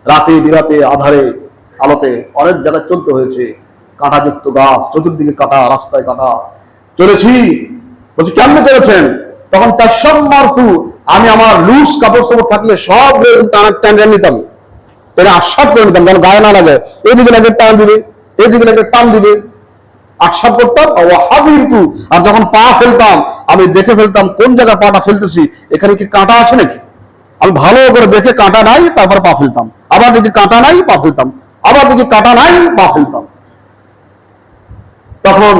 রাতে বিরাতে আধারে আলোতে অনেক জায়গায় চলতে হয়েছে, কাঁটাযুক্ত গাছ, চতুর্দিকে কাঁটা, রাস্তায় কাঁটা, চলেছি। বলছি কেমনে চলেছেন? তখন তাশাম্মারতু, আমি আমার লুজ কাপড় চোপড় থাকলে সব টান নিতাম, এটা আটসাপ করে নিতাম, যেন গায়ে না লাগে, এদিকে লাগে টান দিবে, এদিকে লাগে টান দিবে, আটসাপ করতাম। আর যখন পা ফেলতাম আমি দেখে ফেলতাম কোন জায়গায় পাটা ফেলতেছি, এখানে কি কাঁটা আছে নাকি, আমি ভালো করে দেখে কাঁটা নাই তারপর পা ফেলতাম, আবার দেখি কাঁটা নাই পা ফেলতাম, আবার দেখি কাঁটা নাই পা ফেলতাম। তখন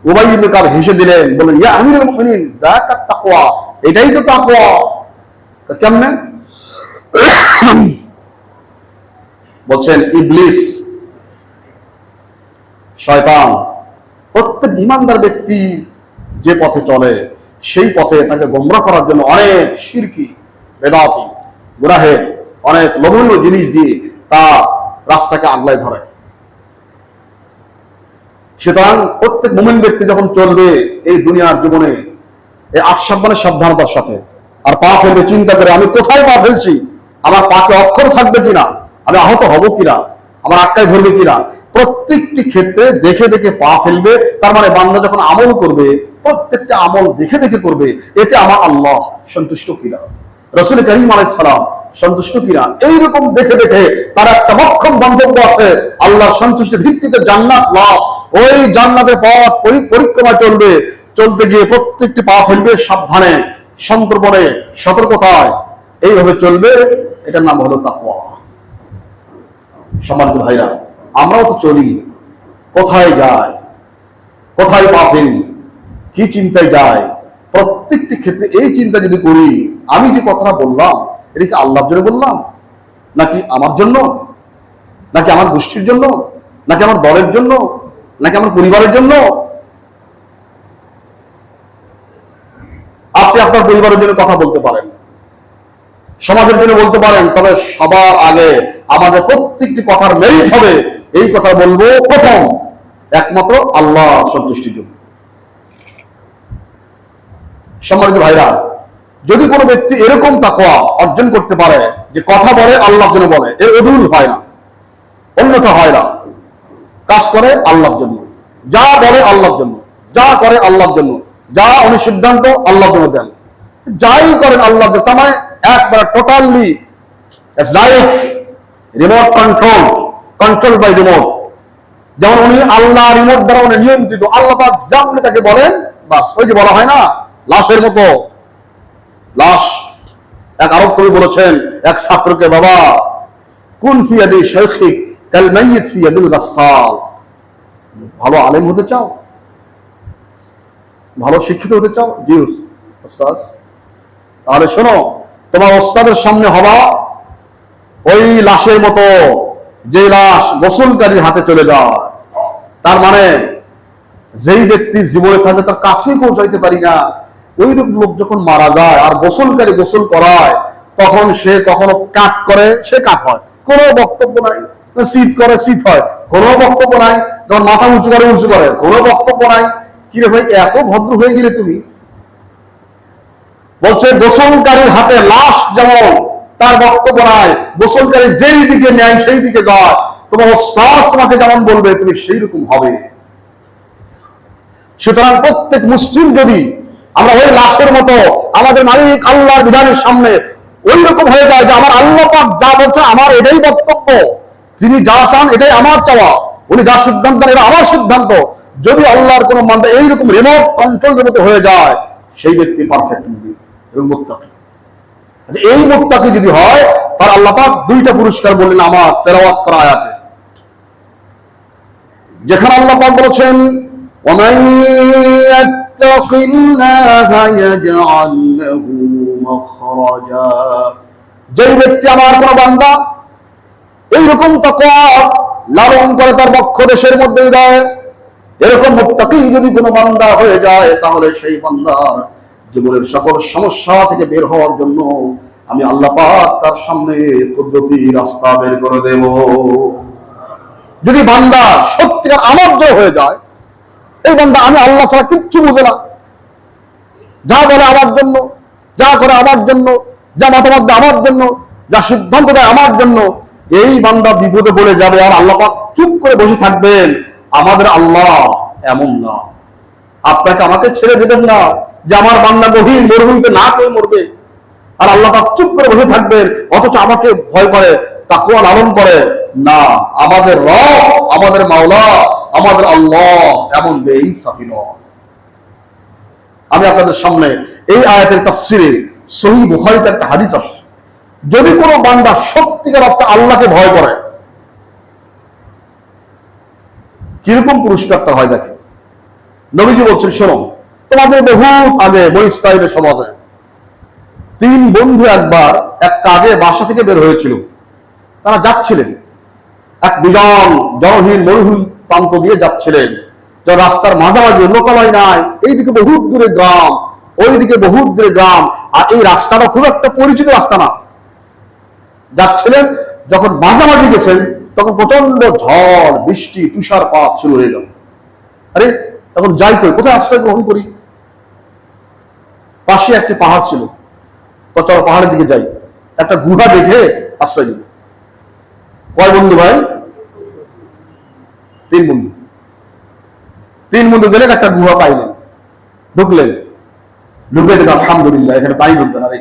উবাই ইবনে কাব হেসে দিলেন, বললেন, ইয়া আমিরুল মুমিনিন, যাকাত তাকওয়া, এটাই তো তাকওয়া। কেমনে? বলছেন ইবলিস, শয়তান প্রত্যেক ঈমানদার ব্যক্তি যে পথে চলে সেই পথে তাকে গোমরাহ করার জন্য অনেক শিরকি, বেদাতি, গুনাহের অনেক লোভনীয় জিনিস দিয়ে তার রাস্তাকে আগলায় ধরে। সুতরাং প্রত্যেক মুমিন ব্যক্তি যখন চলবে এই দুনিয়ার জীবনে এই 8 সাবধানের সাবধানতার সাথে, আর পা ফেলবে চিন্তা করে আমি কোথায় পা ফেলছি, আমার পাকে অক্ষর থাকবে কিনা, আমি আহত হব কিনা, আমার আটকায় ধরবে কিনা, প্রত্যেকটি ক্ষেত্রে দেখে দেখে পা ফেলবে। তার মানে বান্দা যখন আমল করবে প্রত্যেকটা আমল দেখে দেখে করবে, এতে আমার আল্লাহ সন্তুষ্ট কিনা, রাসূল করিম আলাইহিস সালাম সন্তুষ্ট কিনা, এইরকম দেখে দেখে তার একটা মক্ষম গন্তব্য আছে আল্লাহর সন্তুষ্টির ভিত্তিতে জান্নাত লাভ। ওই জান্নাতের পথ পরিক্রমা চলবে, চলতে গিয়ে প্রত্যেকটি পা ফেলবে সাবধানে, সন্তর্পণে, সতর্কতায়, এইভাবে চলবে। এটার নাম হলো তাকওয়া। সম্মানিত ভাইরা, আমরাও তো চলি, কোথায় যাই, কোথায় পা ফেলি, কি চিন্তায় যায়, প্রত্যেকটি ক্ষেত্রে এই চিন্তা যদি করি, আমি যে কথাটা বললাম এটা কি আল্লাহর জন্য বললাম, নাকি আমার জন্য, নাকি আমার গোষ্ঠীর জন্য, নাকি আমার দলের জন্য, নাকি আমার পরিবারের জন্য? আপনি আপনার পরিবারের জন্য কথা বলতে পারেন, সমাজের জন্য বলতে পারেন, তবে সবার আগে আমাদের প্রত্যেকটি কথার মেরিট হবে এই কথা বলবো প্রথম একমাত্র আল্লাহ সন্তুষ্টির জন্য। সম্মানিত ভাইরা, যদি কোনো ব্যক্তি এরকম তাকওয়া অর্জন করতে পারে যে কথা বলে আল্লাহর জন্য বলে, এর অদুল হয় না, অন্যথা হয় না, কাজ করে আল্লাহর জন্য, যা বলে আল্লাহর জন্য, যা করে আল্লাহর জন্য, যা উনি সিদ্ধান্ত আল্লাহর জন্য দেন, যাই করেন আল্লাহর জন্য, তার মানে একবার totally like remote control by remote. যেমন উনি আল্লাহ রিমোট দ্বারা উনি নিয়ন্ত্রিত, আল্লাহ পাক যেমনি তাকে বলেন বাস, ওই যে বলা হয় না লাশের মতো। লাশ, এক আরব কবি বলেছেন এক ছাত্রকে, বাবা কুন ফি ইয়াদি শাইখিক কাল মাইয়িত ফি ইয়াদিল গাসসাল। ভালো আলেম হতে চাও, ভালো শিক্ষিত হতে চাও? জি ওস্তাদ। তাহলে শোনো, তোমার ওস্তাদের সামনে হবা ওই লাশের মতো, যে লাশ গোসলকারীর হাতে চলে যায়। তার মানে যেই ব্যক্তি জীবনে থাকে তার কাছেই পৌঁছাইতে পারি না, ওই লোক যখন মারা যায় আর গোসলকারী গোসল করায়, তখন সে কখনো কাট করে, সে কাট হয়, কোনো বক্তব্য নাই, শীত করে শীত হয়, কোনো বক্তব্য নাই, যখন মাথা উঁচু করে, কোনো বক্তব্য নাই। কি রে ভাই, এত ভদ্র হয়ে গেলে তুমি? বলছে গোসলকারীর হাতে লাশ যেমন, তার বক্তব্য নাই, গোসলকারী যেই দিকে নেয় সেই দিকে যায়, তোমার ওস্তাদ তোমাকে যেমন বলবে তুমি সেই রকম হবে। সুতরাং প্রত্যেক মুসলিম যদি আমরা ওই লাশের মতো আমাদের মালিক আল্লাহর বিধানের সামনে ওই রকম হয়ে যায় যে আমার আল্লাহ পাক যা বলছে আমার এটাই বক্তব্য, তিনি যা চান এটাই আমার চাওয়া, উনি যা সিদ্ধান্ত নেন এটা আমার সিদ্ধান্ত, যদি আল্লাহর কোন মানটা এইরকম রিমোট কন্ট্রোলের মতো হয়ে যায়, সেই ব্যক্তি পারফেক্ট এবং মুত্তাকি। এই মুত্তাকি যদি হয়, তার আল্লাহ পাক 2টা পুরস্কার বললেন আমার তেলাওয়াত করা আয়াতে, যেখানে আল্লাহ পাক বলেছেন وَمَن يَتَّقِ اللَّهَ يَجْعَل لَّهُ مَخْرَجًا। যেই ব্যক্তি আমার কোন বান্দা এইরকম তাকওয়া লালন করে তার বক্ষ দেশের মধ্যে দেয়, এরকম মুত্তাকি যদি কোনো বান্দা হয়ে যায়, তাহলে সেই বান্দার জীবনের সকল সমস্যা থেকে বের হওয়ার জন্য আমি আল্লাহ পাক তার সামনে কুদরতি রাস্তা বের করে দেব। যদি বান্দা সত্যিকার আমার হয়ে যায়, এই বান্দা আমি আল্লাহ ছাড়া কিচ্ছু বুঝে না, যা বলে আমার জন্য, যা করে আমার জন্য, যা মতামত দেয় আমার জন্য, যা সিদ্ধান্ত দেয় আমার জন্য, এই বান্দা বিপদে পড়ে যাবে আর আল্লাহ পাক চুপ করে বসে থাকবেন। আমাদের আল্লাহ এমন না, আপনাকে আমাকে ছেড়ে দেবেন না যে আমার বান্দা গহীন মরুভূমিতে না কেউ মরবে আর আল্লাহ পাক চুপ করে বসে থাকবেন, অথচ আমাকে ভয় করে, তাকওয়া লালন করে না। আমাদের রব, আমাদের মাওলা, আমাদের আল্লাহ এমন বেইনসাফি নয়। আমি আপনাদের সামনে এই আয়াতের তাফসিরে সহিহ বুখারীতে একটা হাদিস আছে, যদি কোনো বান্দা সত্যিকার অর্থে আল্লাহকে ভয় করে, কিরকম পুরস্কারটা হয় দেখেন। নবীজি বলছেন, শোনো, তোমাদের বহুত আগে বনী ইসরাঈলের সমাজে 3 বন্ধু একবার এক কাজে বাসা থেকে বের হয়েছিল। তারা যাচ্ছিলেন এক বিজন জনহীন মরুভূমি প্রান্ত দিয়ে যাচ্ছিলেন, যে রাস্তার মাঝামাঝি লোকালয় নাই, এইদিকে বহুত দূরে গ্রাম, ওইদিকে বহুত দূরে গ্রাম, আর এই রাস্তাটা খুব একটা পরিচিত রাস্তা না। যাচ্ছিলেন, যখন মাঝামাঝি গেছেন তখন প্রচন্ড ঝড়, বৃষ্টি, তুষারপাত শুরু হয়ে গেল। আরে তখন যাই কই, কোথায় আশ্রয় গ্রহণ করি? পাশে একটি পাহাড় ছিল, চলো পাহাড়ের দিকে যাই, একটা গুহা দেখে আশ্রয় নিল। কয় বন্ধু ভাই? 3 বন্ধু। 3 বন্ধু গেলেন, একটা গুহা পাইলেন, ঢুকলেন। ঢুকে দেখে আলহামদুলিল্লাহ এখানে পানি ঢুকবে না রে,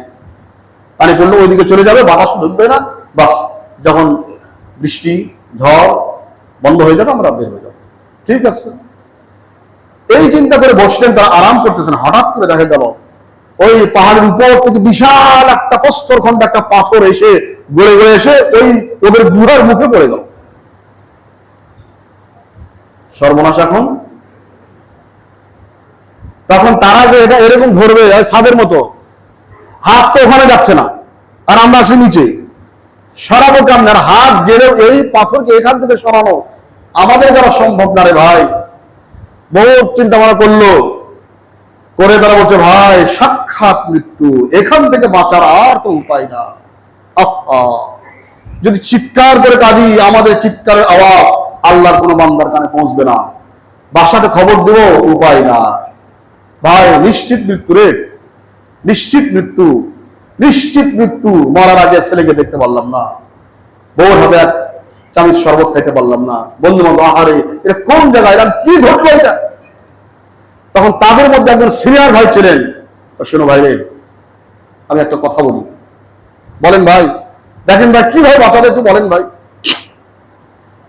পানি পড়লে ওইদিকে চলে যাবে, বাতাস ঢুকবে না, বাস যখন বৃষ্টি ঝড় বন্ধ হয়ে যাবে আমরা বের হয়ে যাবো, ঠিক আছে। এই চিন্তা করে বসলেন, তারা আরাম করতেছেন। হঠাৎ করে দেখা গেল ওই পাহাড়ের উপর থেকে বিশাল একটা প্রস্তর খন্ড, একটা পাথর এসে গড়ে গড়ে এসে ওই ওদের গুহার মুখে পড়ে গেল। সর্বনাশ। তখন তারা যে এটা এরকম ধরবে ছাদের মতো, হাত তো ওখানে যাচ্ছে না, আর আমরা আছি নিচে, সরাবো কেমন? আর হাত গেলেও এই পাথরকে এখান থেকে সরানো আমাদের দ্বারা সম্ভব না রে ভাই। বহুত চিন্তা ভাবনা করলো, করে তারা বলছে ভাই সাক্ষাৎ মৃত্যু, এখান থেকে বাঁচার আর তো উপায় না। যদি চিৎকার করে কাঁদি, আমাদের চিৎকারের আওয়াজ আল্লাহর কোনো বান্দার কানে পৌঁছবে না, বাসাতে খবর দেব, উপায় না ভাই। নিশ্চিত মৃত্যু রে, নিশ্চিত মৃত্যু, নিশ্চিত মৃত্যু। মরার আগে ছেলেকে দেখতে পারলাম না, বউর হাতে এক চামচ শরবত খাইতে পারলাম না, বন্ধু বান্ধব আহারে এটা কোন জায়গায়, এরকম কি ঘটলো এটা? তখন তাদের মধ্যে একজন সিনিয়র ভাই ছিলেন, শোনো ভাই রে, আমি একটা কথা বলি। বলেন ভাই। দেখেন ভাই কিভাবে বাঁচাবে একটু বলেন ভাই।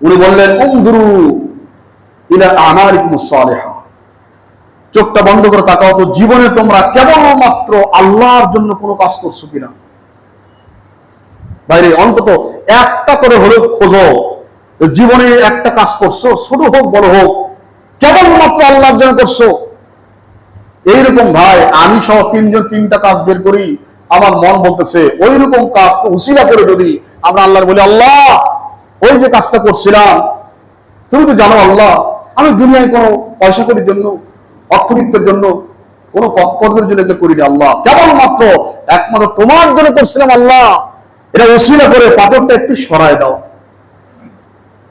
উনি বললেন উনজুরু ইলা আমালিকুমুস সালিহা, চোখটা বন্ধ করে তাকাও তো, জীবনে তোমরা কেবলমাত্র আল্লাহর জন্য কোনো কাজ করছো কিনা। বাইরে অন্তত একটা করে হলেও খোঁজো, জীবনে একটা কাজ করছো, ছোট হোক বড় হোক, কেবলমাত্র আল্লাহর জন্য করছো। এইরকম ভাই আমি সহ 3 জন 3টা কাজ বের করি, আমার মন বলতেছে ওই রকম কাজ তো উসিলা করে যদি আমরা আল্লাহর বলি, আল্লাহ ওই যে কাজটা করছিলাম তুমি তো জানো আল্লাহ, আমি দুনিয়ায় কোনো পয়সা করির জন্য, অর্থবিত্তের জন্য, কোনো পদের জন্য এটা করিনি আল্লাহ, কেবলমাত্র একমাত্র তোমার জন্য করছিলাম আল্লাহ, এটা উসিলা করে পাথরটা একটু সরায় দাও।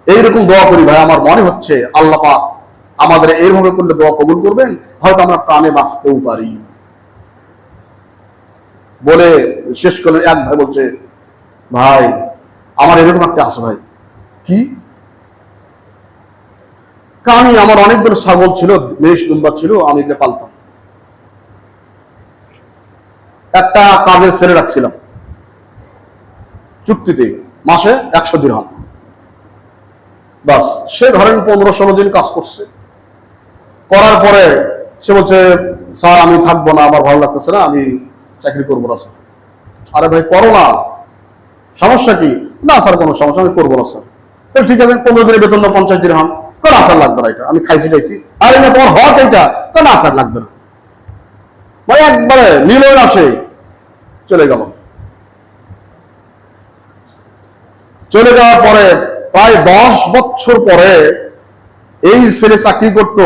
এইরকম দোয়া করি ভাই, আমার মনে হচ্ছে আল্লাহ পাক আমাদের এইভাবে করলে দোয়া কবুল করবেন, হয়তো আমরা প্রাণে বাঁচতেও পারি। বলে শেষ করলেন। এক ভাই বলছে ভাই আমার এরকম একটা আছে ভাই। কি? আমি আমার অনেকগুলো ছাগল ছিল, মেষ দুম্বা ছিল, আমি এগুলো পালতাম। একটা কাজের ছেলে রাখছিলাম চুক্তিতে, মাসে 100 দিরহাম। বাস সে ধরেন 15-16 দিন কাজ করছে, করার পরে সে বলছে স্যার আমি থাকবো না, আমার ভালো লাগতেছে না, আমি চাকরি করবো না স্যার। আরে ভাই করো না, সমস্যা কি? না স্যার কোনো সমস্যা, আমি করবো না স্যার। তাহলে ঠিক আছে, 15 দিনের বেতন 50 দিরহাম। না স্যার লাগবে না, এটা আমি খাইছি টাইছি। আরে না তোমার হক এইটা? না স্যার লাগবে না। ভাই একবারে নিল না, সে চলে গেল। চলে যাওয়ার পরে প্রায় 10 বছর পরে এই ছেলে চাকরি করত,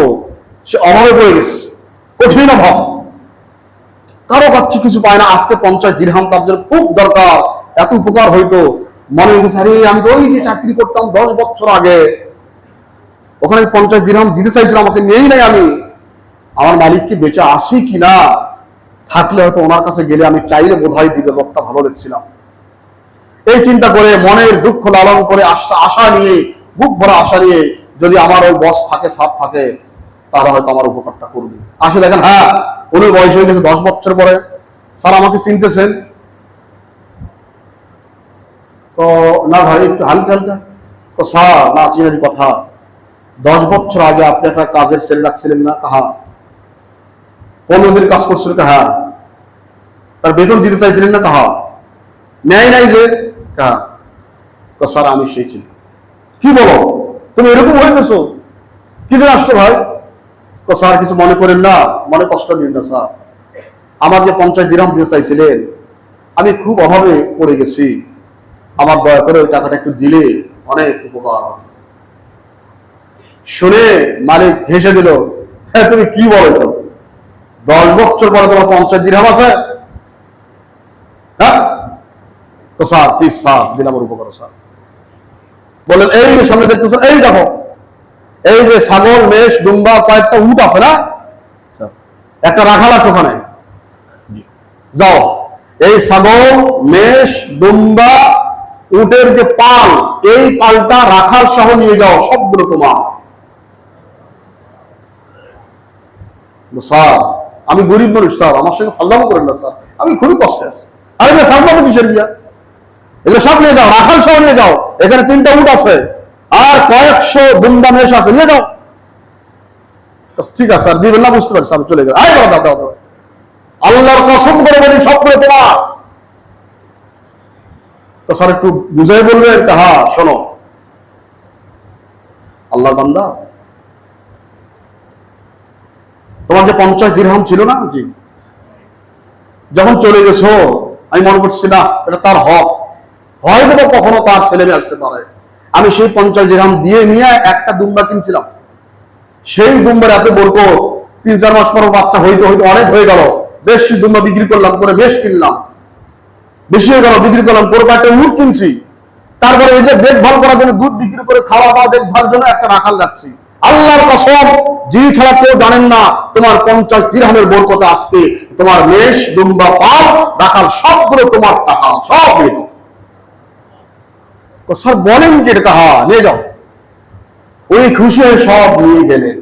সে অভাবে পড়ে গেছে, কঠিন অভাব, কারো কাছে কিছু পায় না। আজকে 50 দিরহাম তার জন্য খুব দরকার, এত উপকার হইতো। মনে হয়েছে আরে আমি তো ওই যে চাকরি করতাম 10 বছর আগে, ওখানে 50 দিরহাম দিতে চাইছিলাম, আমাকে নেই নাই, আমি আমার মালিক কি বেঁচে আসি কিনা, থাকলে হয়তো ওনার কাছে গেলে আমি চাইলে বোধহয় দিবে, লোকটা ভালো দেখছিলাম। এই চিন্তা করে মনের দুঃখ লালন করে আশা নিয়ে, বুক ভরা আশা নিয়ে, যদি আমার ওই বস থাকে, সাপ থাকে, তারা হয়তো আমার উপকারটা করবে। আসে দেখেন হ্যাঁ উনি বয়স হয়ে গেছে 10 বছর পরে। স্যার আমাকে চিনতেছেন? তো না ভাই একটু হালকা হালকা। তো স্যার না চিনারি কথা, 10 বছর আগে আপনি একটা কাজের ছেলে রাখছিলেন না? কাহা 15 দিন কাজ করছিল? কাহা তার বেতন দিতে চাইছিলেন না? কাহা নেয় নাই যে? কাহা স্যার আমি সেই ছিল। কি বলো তুমি এরকম হয়ে গেছো? কি দিন আসতো ভাই? স্যার কিছু মনে করেন না, মনে কষ্ট নিন না স্যার, আমার যে 50 দিরহাম দিতে চাইছিলেন, আমি খুব অভাবে পড়ে গেছি, আমার দয়া করে ওই টাকাটা একটু দিলে অনেক উপকার হবে। শুনে মালিক হেসে দিল, হ্যাঁ তুমি কি বলো? 10 বছর পরে তোমার 50 দিরহাম আছে? হ্যাঁ, তো স্যার প্লিজ স্যার দিন আমার উপকার স্যার। বলেন এই যে সামনে দেখতেছেন, এই দেখো এই যে ছাগল, মেষ, দুম্বা, কয়েকটা উট আছে না, একটা রাখাল আছে ওখানে, যাও এই ছাগল, মেষ, দুম্বা, উটের যে পাল, এই পালটা রাখাল সহ নিয়ে যাও, সবগুলো তোমার। স্যার আমি গরিব মানুষ স্যার, আমার সঙ্গে ফাজলামো করেন না স্যার, আমি খুবই কষ্টে আছি। আরে ভাই ফাজলামো কিসের বিয়া, এগুলো সব নিয়ে যাও, রাখাল সহ নিয়ে যাও, এখানে 3টা উট আছে আর কয়েকশো দুম্বা মেষ আছে, নিয়ে যাও। ঠিক আছে স্যার, দিবেন না বুঝতে পারছি, আমি চলে গেলাম। আল্লাহর কসম করে বলি সবগুলো তোমার। তো স্যার একটু বুঝাই বলবে, হ্যাঁ শোনো আল্লাহর বান্দা, তোমার যে 50 দিরহাম ছিল না, জি, যখন চলে গেছো আমি মনে করছি না এটা তার হক, হয়তো কখনো তার ছেলে মেয়ে আসতে পারে। আমি সেই 50 দিরহাম দিয়ে নিয়ে একটা দুম্বা কিনছিলাম, সেই দুম্বার এত বরকত, 3-4 মাস পর বাচ্চা হইতে হইতে অনেক হয়ে গেল, বেশ দুম্বা বিক্রি করলাম, করে বেশ কিনলাম, বেশি হয়ে গেল, বিক্রি করলাম, করে একটা উট কিনছি, তারপরে এই যে দেখভাল করার জন্য দুধ বিক্রি করে খাওয়া দাওয়া দেখভাল জন্য একটা রাখাল রাখছি। আল্লাহর কসম, যিনি ছাড়া কেউ জানেন না তোমার 50 দিরহামের বরকত আজকে তোমার মেষ, দুম্বা, পাল, রাখাল সবগুলো তোমার টাকা, সব নিয়ে যাও। তো স্যার বলেন কি এটা, হ্যাঁ নিয়ে যাও। ওই খুশি হয়ে সব নিয়ে গেলেন।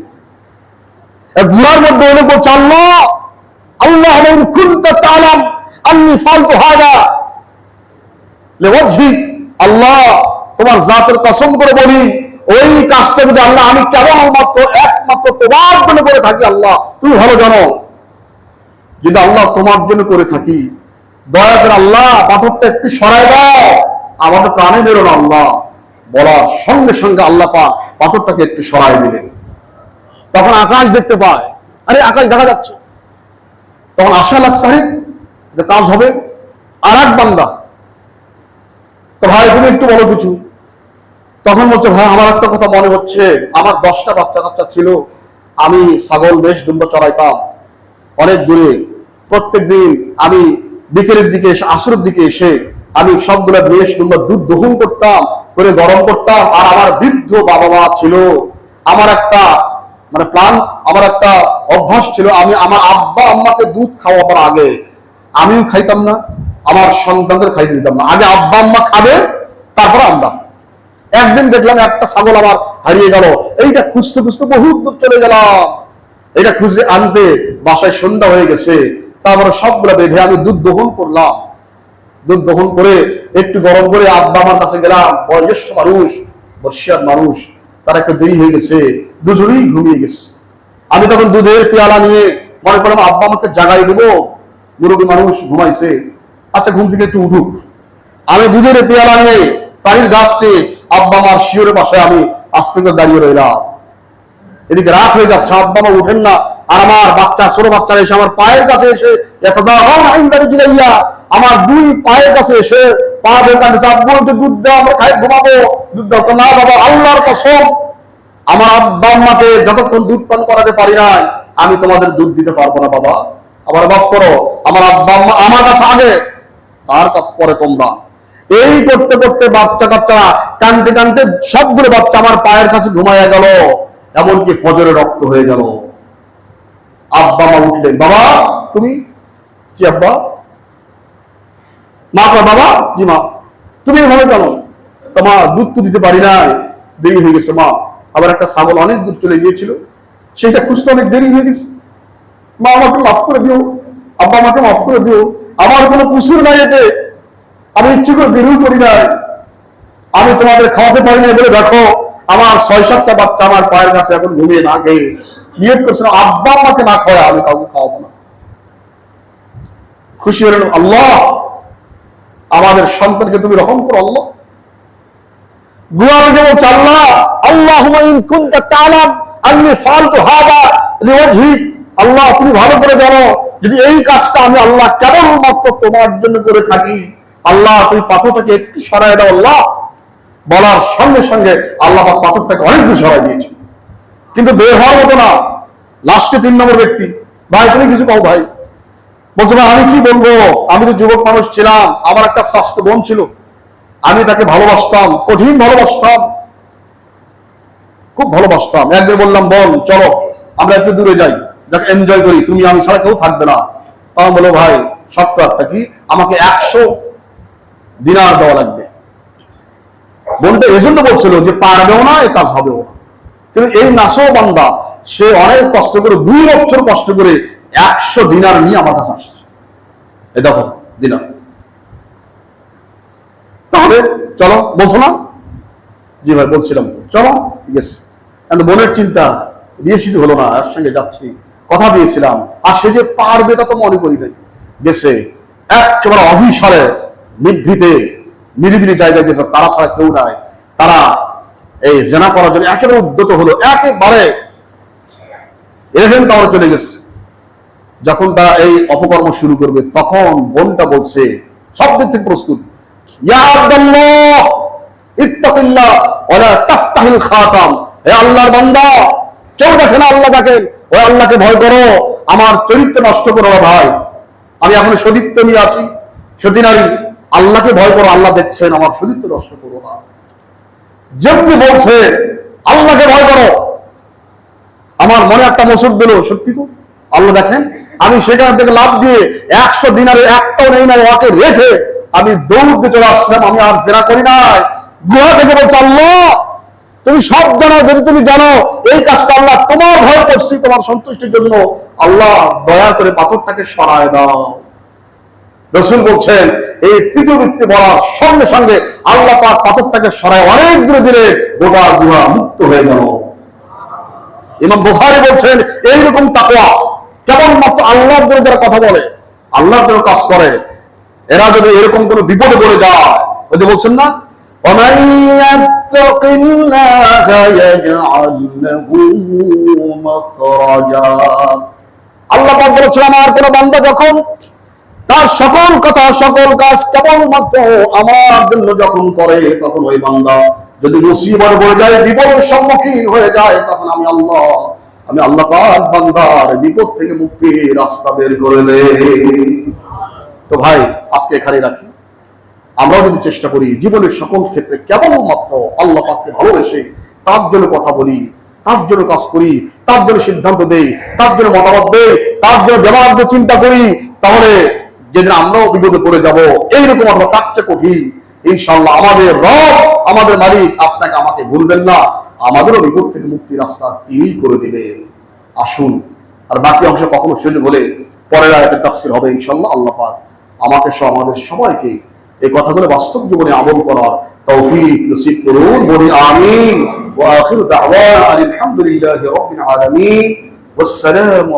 গুহার মধ্যে এনে বলছে, আল্লাহ আল্লাহ কুনতা তাআলাম আন্নী ফালতু হাদা লিওয়াজহিক, আল্লাহ তোমার জাতের কসম করে বলি, ওই কাজটা যদি আল্লাহ আমি কেবল একমাত্র তোমার জন্য করে থাকি, আল্লাহ তুমি ভালো জানো, যদি আল্লাহ তোমার জন্য করে থাকি, দয়া করে আল্লাহ পাথরটা একটু সরাই দাও, আমাদের প্রাণে বেরো না আল্লাহ। বলার সঙ্গে সঙ্গে আল্লাহ পাথরটাকে একটু সরাই দিলেন। তখন আকাশ দেখতে পায়, আরে আকাশ দেখা যাচ্ছে, তখন আশা লাগছে আরে যে কাজ হবে। আর এক বান্দা, তো ভাই তুমি একটু বলো কিছু। তখন বলছে, ভাই আমার একটা কথা মনে হচ্ছে, আমার 10টা বাচ্চা কাচ্চা ছিল, আমি ছাগল, মেষ, দুম্বা চড়াইতাম অনেক দূরে, প্রত্যেকদিন আমি বিকেলের দিকে এসে, আসরের দিকে এসে আমি সবগুলা মেষ, দুম্বা দুধ দহন করতাম, করে গরম করতাম। আর আমার বৃদ্ধ বাবা মা ছিল, আমার একটা প্ল্যান, আমার একটা অভ্যাস ছিল, আমি আমার আব্বা আম্মাকে দুধ খাওয়াবার আগে আমিও খাইতাম না, আমার সন্তানদের খাইতে দিতাম না, আগে আব্বা আম্মা খাবে তারপর আমরা। একদিন দেখলাম একটা ছাগল আমার হারিয়ে গেল, এইটা খুঁজতে খুঁজতে বহুত দূর চলে গেলাম, এটা খুঁজে আনতে বাসায় সন্ধ্যা হয়ে গেছে। তারপরে সবগুলা বেঁধে আমি দুধ দহন করলাম, দুধ দহন করে একটু গরম করে আব্বা আমার কাছে গেলাম, বয়োজ্যেষ্ঠ মানুষ, বর্ষিয়ার মানুষ, তার একটু দেরি হয়ে গেছে, দুজনেই ঘুমিয়ে গেছে। আমি তখন দুধের পেয়ালা নিয়ে মনে করলাম আব্বা আমাকে জাগাই দেবো, মুরব্বী মানুষ ঘুমাইছে, আচ্ছা ঘুম থেকে একটু উঠুক। আমি দুধের পেয়ালা নিয়ে বাড়ির গাছটি আব্বা আমার শিওরের পাশে আমি আস্তে করে দাঁড়িয়ে রইলাম। এদিকে রাত হয়ে যাচ্ছে, আব্বা মা উঠেন না, আর আমার বাচ্চা, ছোট বাচ্চারা এসে আমার পায়ের কাছে এসে আমার 2 পায়ের কাছে এসে পা ধরে কাঁদছে, আব্বু একটু দুধ দাও, আমরা খাই ঘুমাবো, দুধ দাও। না বাবা, আল্লাহর কসম, আমার আব্বা আম্মাকে যতক্ষণ দুধ পান করাতে পারি নাই, আমি তোমাদের দুধ দিতে পারবো না বাবা, আমার মাফ করো, আমার আব্বা আম্মা আমার কাছে আগে, তার পরে তোমরা। এই করতে করতে বাচ্চা কাচ্চারা কানতে কানতে সবগুলো বাচ্চা আমার পায়ের কাছে ঘুমাইয়া গেল, এমনকি ফজরে রক্ত হয়ে গেল। আব্বা মা উঠলেন, বাবা তুমি কি? আব্বা, মা কয়, বাবা জি মা। তুমি ভালো জানো তোমার দুধ তো দিতে পারি নাই, দেরি হয়ে গেছে মা, আবার একটা ছাগল অনেক দূর চলে গিয়েছিল, সেটা খুঁজতে অনেক দেরি হয়ে গেছে, মা আমাকে মাফ করে দিও, আব্বা আমাকে মাফ করে দিও, আমার কোনো কুসুর নাই এতে, আমি ইচ্ছে করে দেরিও করি নাই, আমি তোমাদের খাওয়াতে পারি না বলে দেখো আমার 6-7টা বাচ্চা আমার পায়ের কাছে এখন ঘুমিয়ে না খেয়ে নিয়ত করছিল আব্বা আম্মাকে না খাওয়া আমি কাউকে খাওয়াবো না। খুশি হলেন, আল্লাহ আমাদের সন্তানকে তুমি রহম করো আল্লাহ। গুয়ারে যেমন আল্লাহ, আল্লাহুম্মা ইন কুনতা তাআলাম আন্নী ফালতু হাদা লিওয়াজহিক, আল্লাহ তুমি ভালো করে জানো যদি এই কাজটা আমি আল্লাহ কেবলমাত্র তোমার জন্য করে থাকি, আল্লাহ তুমি পাথরটাকে একটু সরাই দাও আল্লাহ। বলার সঙ্গে সঙ্গে আল্লাহ পাথরটাকে অনেক দূর সরাই দিয়েছে, কিন্তু বের হওয়ার মতো না। লাস্টে 3 নম্বর ব্যক্তি, ভাই তুমি কিছু কও ভাই। বলছে ভাই আমি কি বলবো, আমি তো যুবক মানুষ ছিলাম, আমার একটা স্বাস্থ্য বোন ছিল, আমি তাকে ভালোবাসতাম, কঠিন ভালোবাসতাম, খুব ভালোবাসতাম। একদিন বললাম বোন চলো আমরা একটু দূরে যাই, যাকে এনজয় করি, তুমি আমি ছাড়া কেউ থাকবে না। তখন বলো ভাই সত্য একটা কি, আমাকে 100 দিনার দেওয়া লাগবে। বোনটা এজন্য বলছিল যে পারবেও না, এ কাজ হবেও না। কিন্তু এই নাসো বান্দা সে অনেক কষ্ট করে 2 বছর কষ্ট করে 100 দিনার নিয়ে আমার কাছে আসছে। এই দেখো দিনার, তাহলে চলো, বলছো না? জি ভাই বলছিলাম তো, চলো ঠিক আছে। বোনের চিন্তা, বিয়ে শুধু হলো না, এর সঙ্গে যাচ্ছি, কথা দিয়েছিলাম, আর সে যে পারবে তা তো মনে করি নাই। গেছে একেবারে অভিসারে নিভৃতে নিরিবিলি জায়গায় গেছে, তারা ছাড়া কেউ নাই। তারা এই জেনা করার জন্য একেবারে উদ্যত হলো, একেবারে এভেন টাওয়ারে চলে গেছে। যখন তারা এই অপকর্ম শুরু করবে, তখন বোনটা বলছে সব দিক থেকে প্রস্তুত, ইয়া আব্দুল্লাহ ইত্তাকিল্লাহ ওয়ালা তাফতাহিল খাতাম, হে আল্লাহর বান্দা, কেউ দেখে না আল্লাহ দেখেন, ওই আল্লাহকে ভয় করো, আমার চরিত্র নষ্ট করো না ভাই, আমি এখন সতীত্ব নিয়ে আছি, সতী নারী, আল্লাহকে ভয় করো, আল্লাহ দেখছেন, আমার সতীত্ব নষ্ট করো না। যেমনি বলছে আল্লাহকে ভয় করো, আমার মনে একটা মসুর দিল, সত্যি তো আল্লাহ দেখেন। আমি সেখান থেকে লাভ দিয়ে 100 দিনারে একটাও নেই না, ওকে রেখে আমি দৌড় দিয়ে চলে আসলাম। আমি আর জেনা করি নাই। গুহা থেকে বলছে আল্লাহ তুমি সব জানো, যদি তুমি জানো এই কাজটা আল্লাহ তোমার ভয় করছি, তোমার সন্তুষ্টির জন্য, আল্লাহ দয়া করে পাথরটাকে সরায় দাও। রাসূল বলছেন এই তৃতীয় ব্যক্তি বলার সঙ্গে সঙ্গে আল্লাহ পাক পাথরটাকে সরায় অনেক দূরে দিলে গোটা গুহা মুক্ত হয়ে গেল। ইমাম বুখারী বলছেন এইরকম তাকওয়া কেবলমাত্র আল্লাহর জন্য যারা কথা বলে, আল্লাহর জন্য কাজ করে, এরা যদি এরকম কোনো বিপদে পড়ে যায়, ওই যে বলছেন না ومن يتق الله يجعل له مخرجا, আল্লাহ পাক বলেছেন আমার কোন বান্দা যখন তার সকল কথা সকল কাজ কেবলমাত্র আমার জন্য যখন করে, তখন ওই বান্দা যদি মুসিবতে পড়ে যায়, বিপদের সম্মুখীন হয়ে যায়, তখন আমি আল্লাহ পাক বান্দার বিপদ থেকে মুক্তির রাস্তা বের করে দেই। তো ভাই আজকে এখানে রাখি। আমরা যদি চেষ্টা করি জীবনের সকল ক্ষেত্রে কেবলমাত্র আল্লাহ পাককে ভালোবেসে তার জন্য কথা বলি, তার জন্য কাজ করি, তার জন্য সিদ্ধান্ত দেই, তার জন্য মতামত দেই, তার জন্য ব্যবহার্য চিন্তা করি, তাহলে যেদিন আমরাও বিপদে পড়ে যাব, এইরকম আমরা তার চেয়ে কঠিন ইনশাআল্লাহ আমাদের রব, আমাদের মালিক আপনাকে আমাকে ভুলবেন না, আমাদেরও বিপদ থেকে মুক্তির রাস্তা তিনিই করে দিবেন। আসুন, আর বাকি অংশ কখনো সুযোগ হলে পরের আয়াতের তাফসীর হবে ইনশাআল্লাহ। আল্লাহ পাক আমাকে সহ আমাদের সবাইকে এই কথাগুলো বাস্তব জীবনে আমল করার তৌফিক নসিব করুন, বলি আমিন। ওয়া আখিরু দাওয়ানা আলহামদুলিল্লাহি রাব্বিল আলামিন। ওয়াসসালামু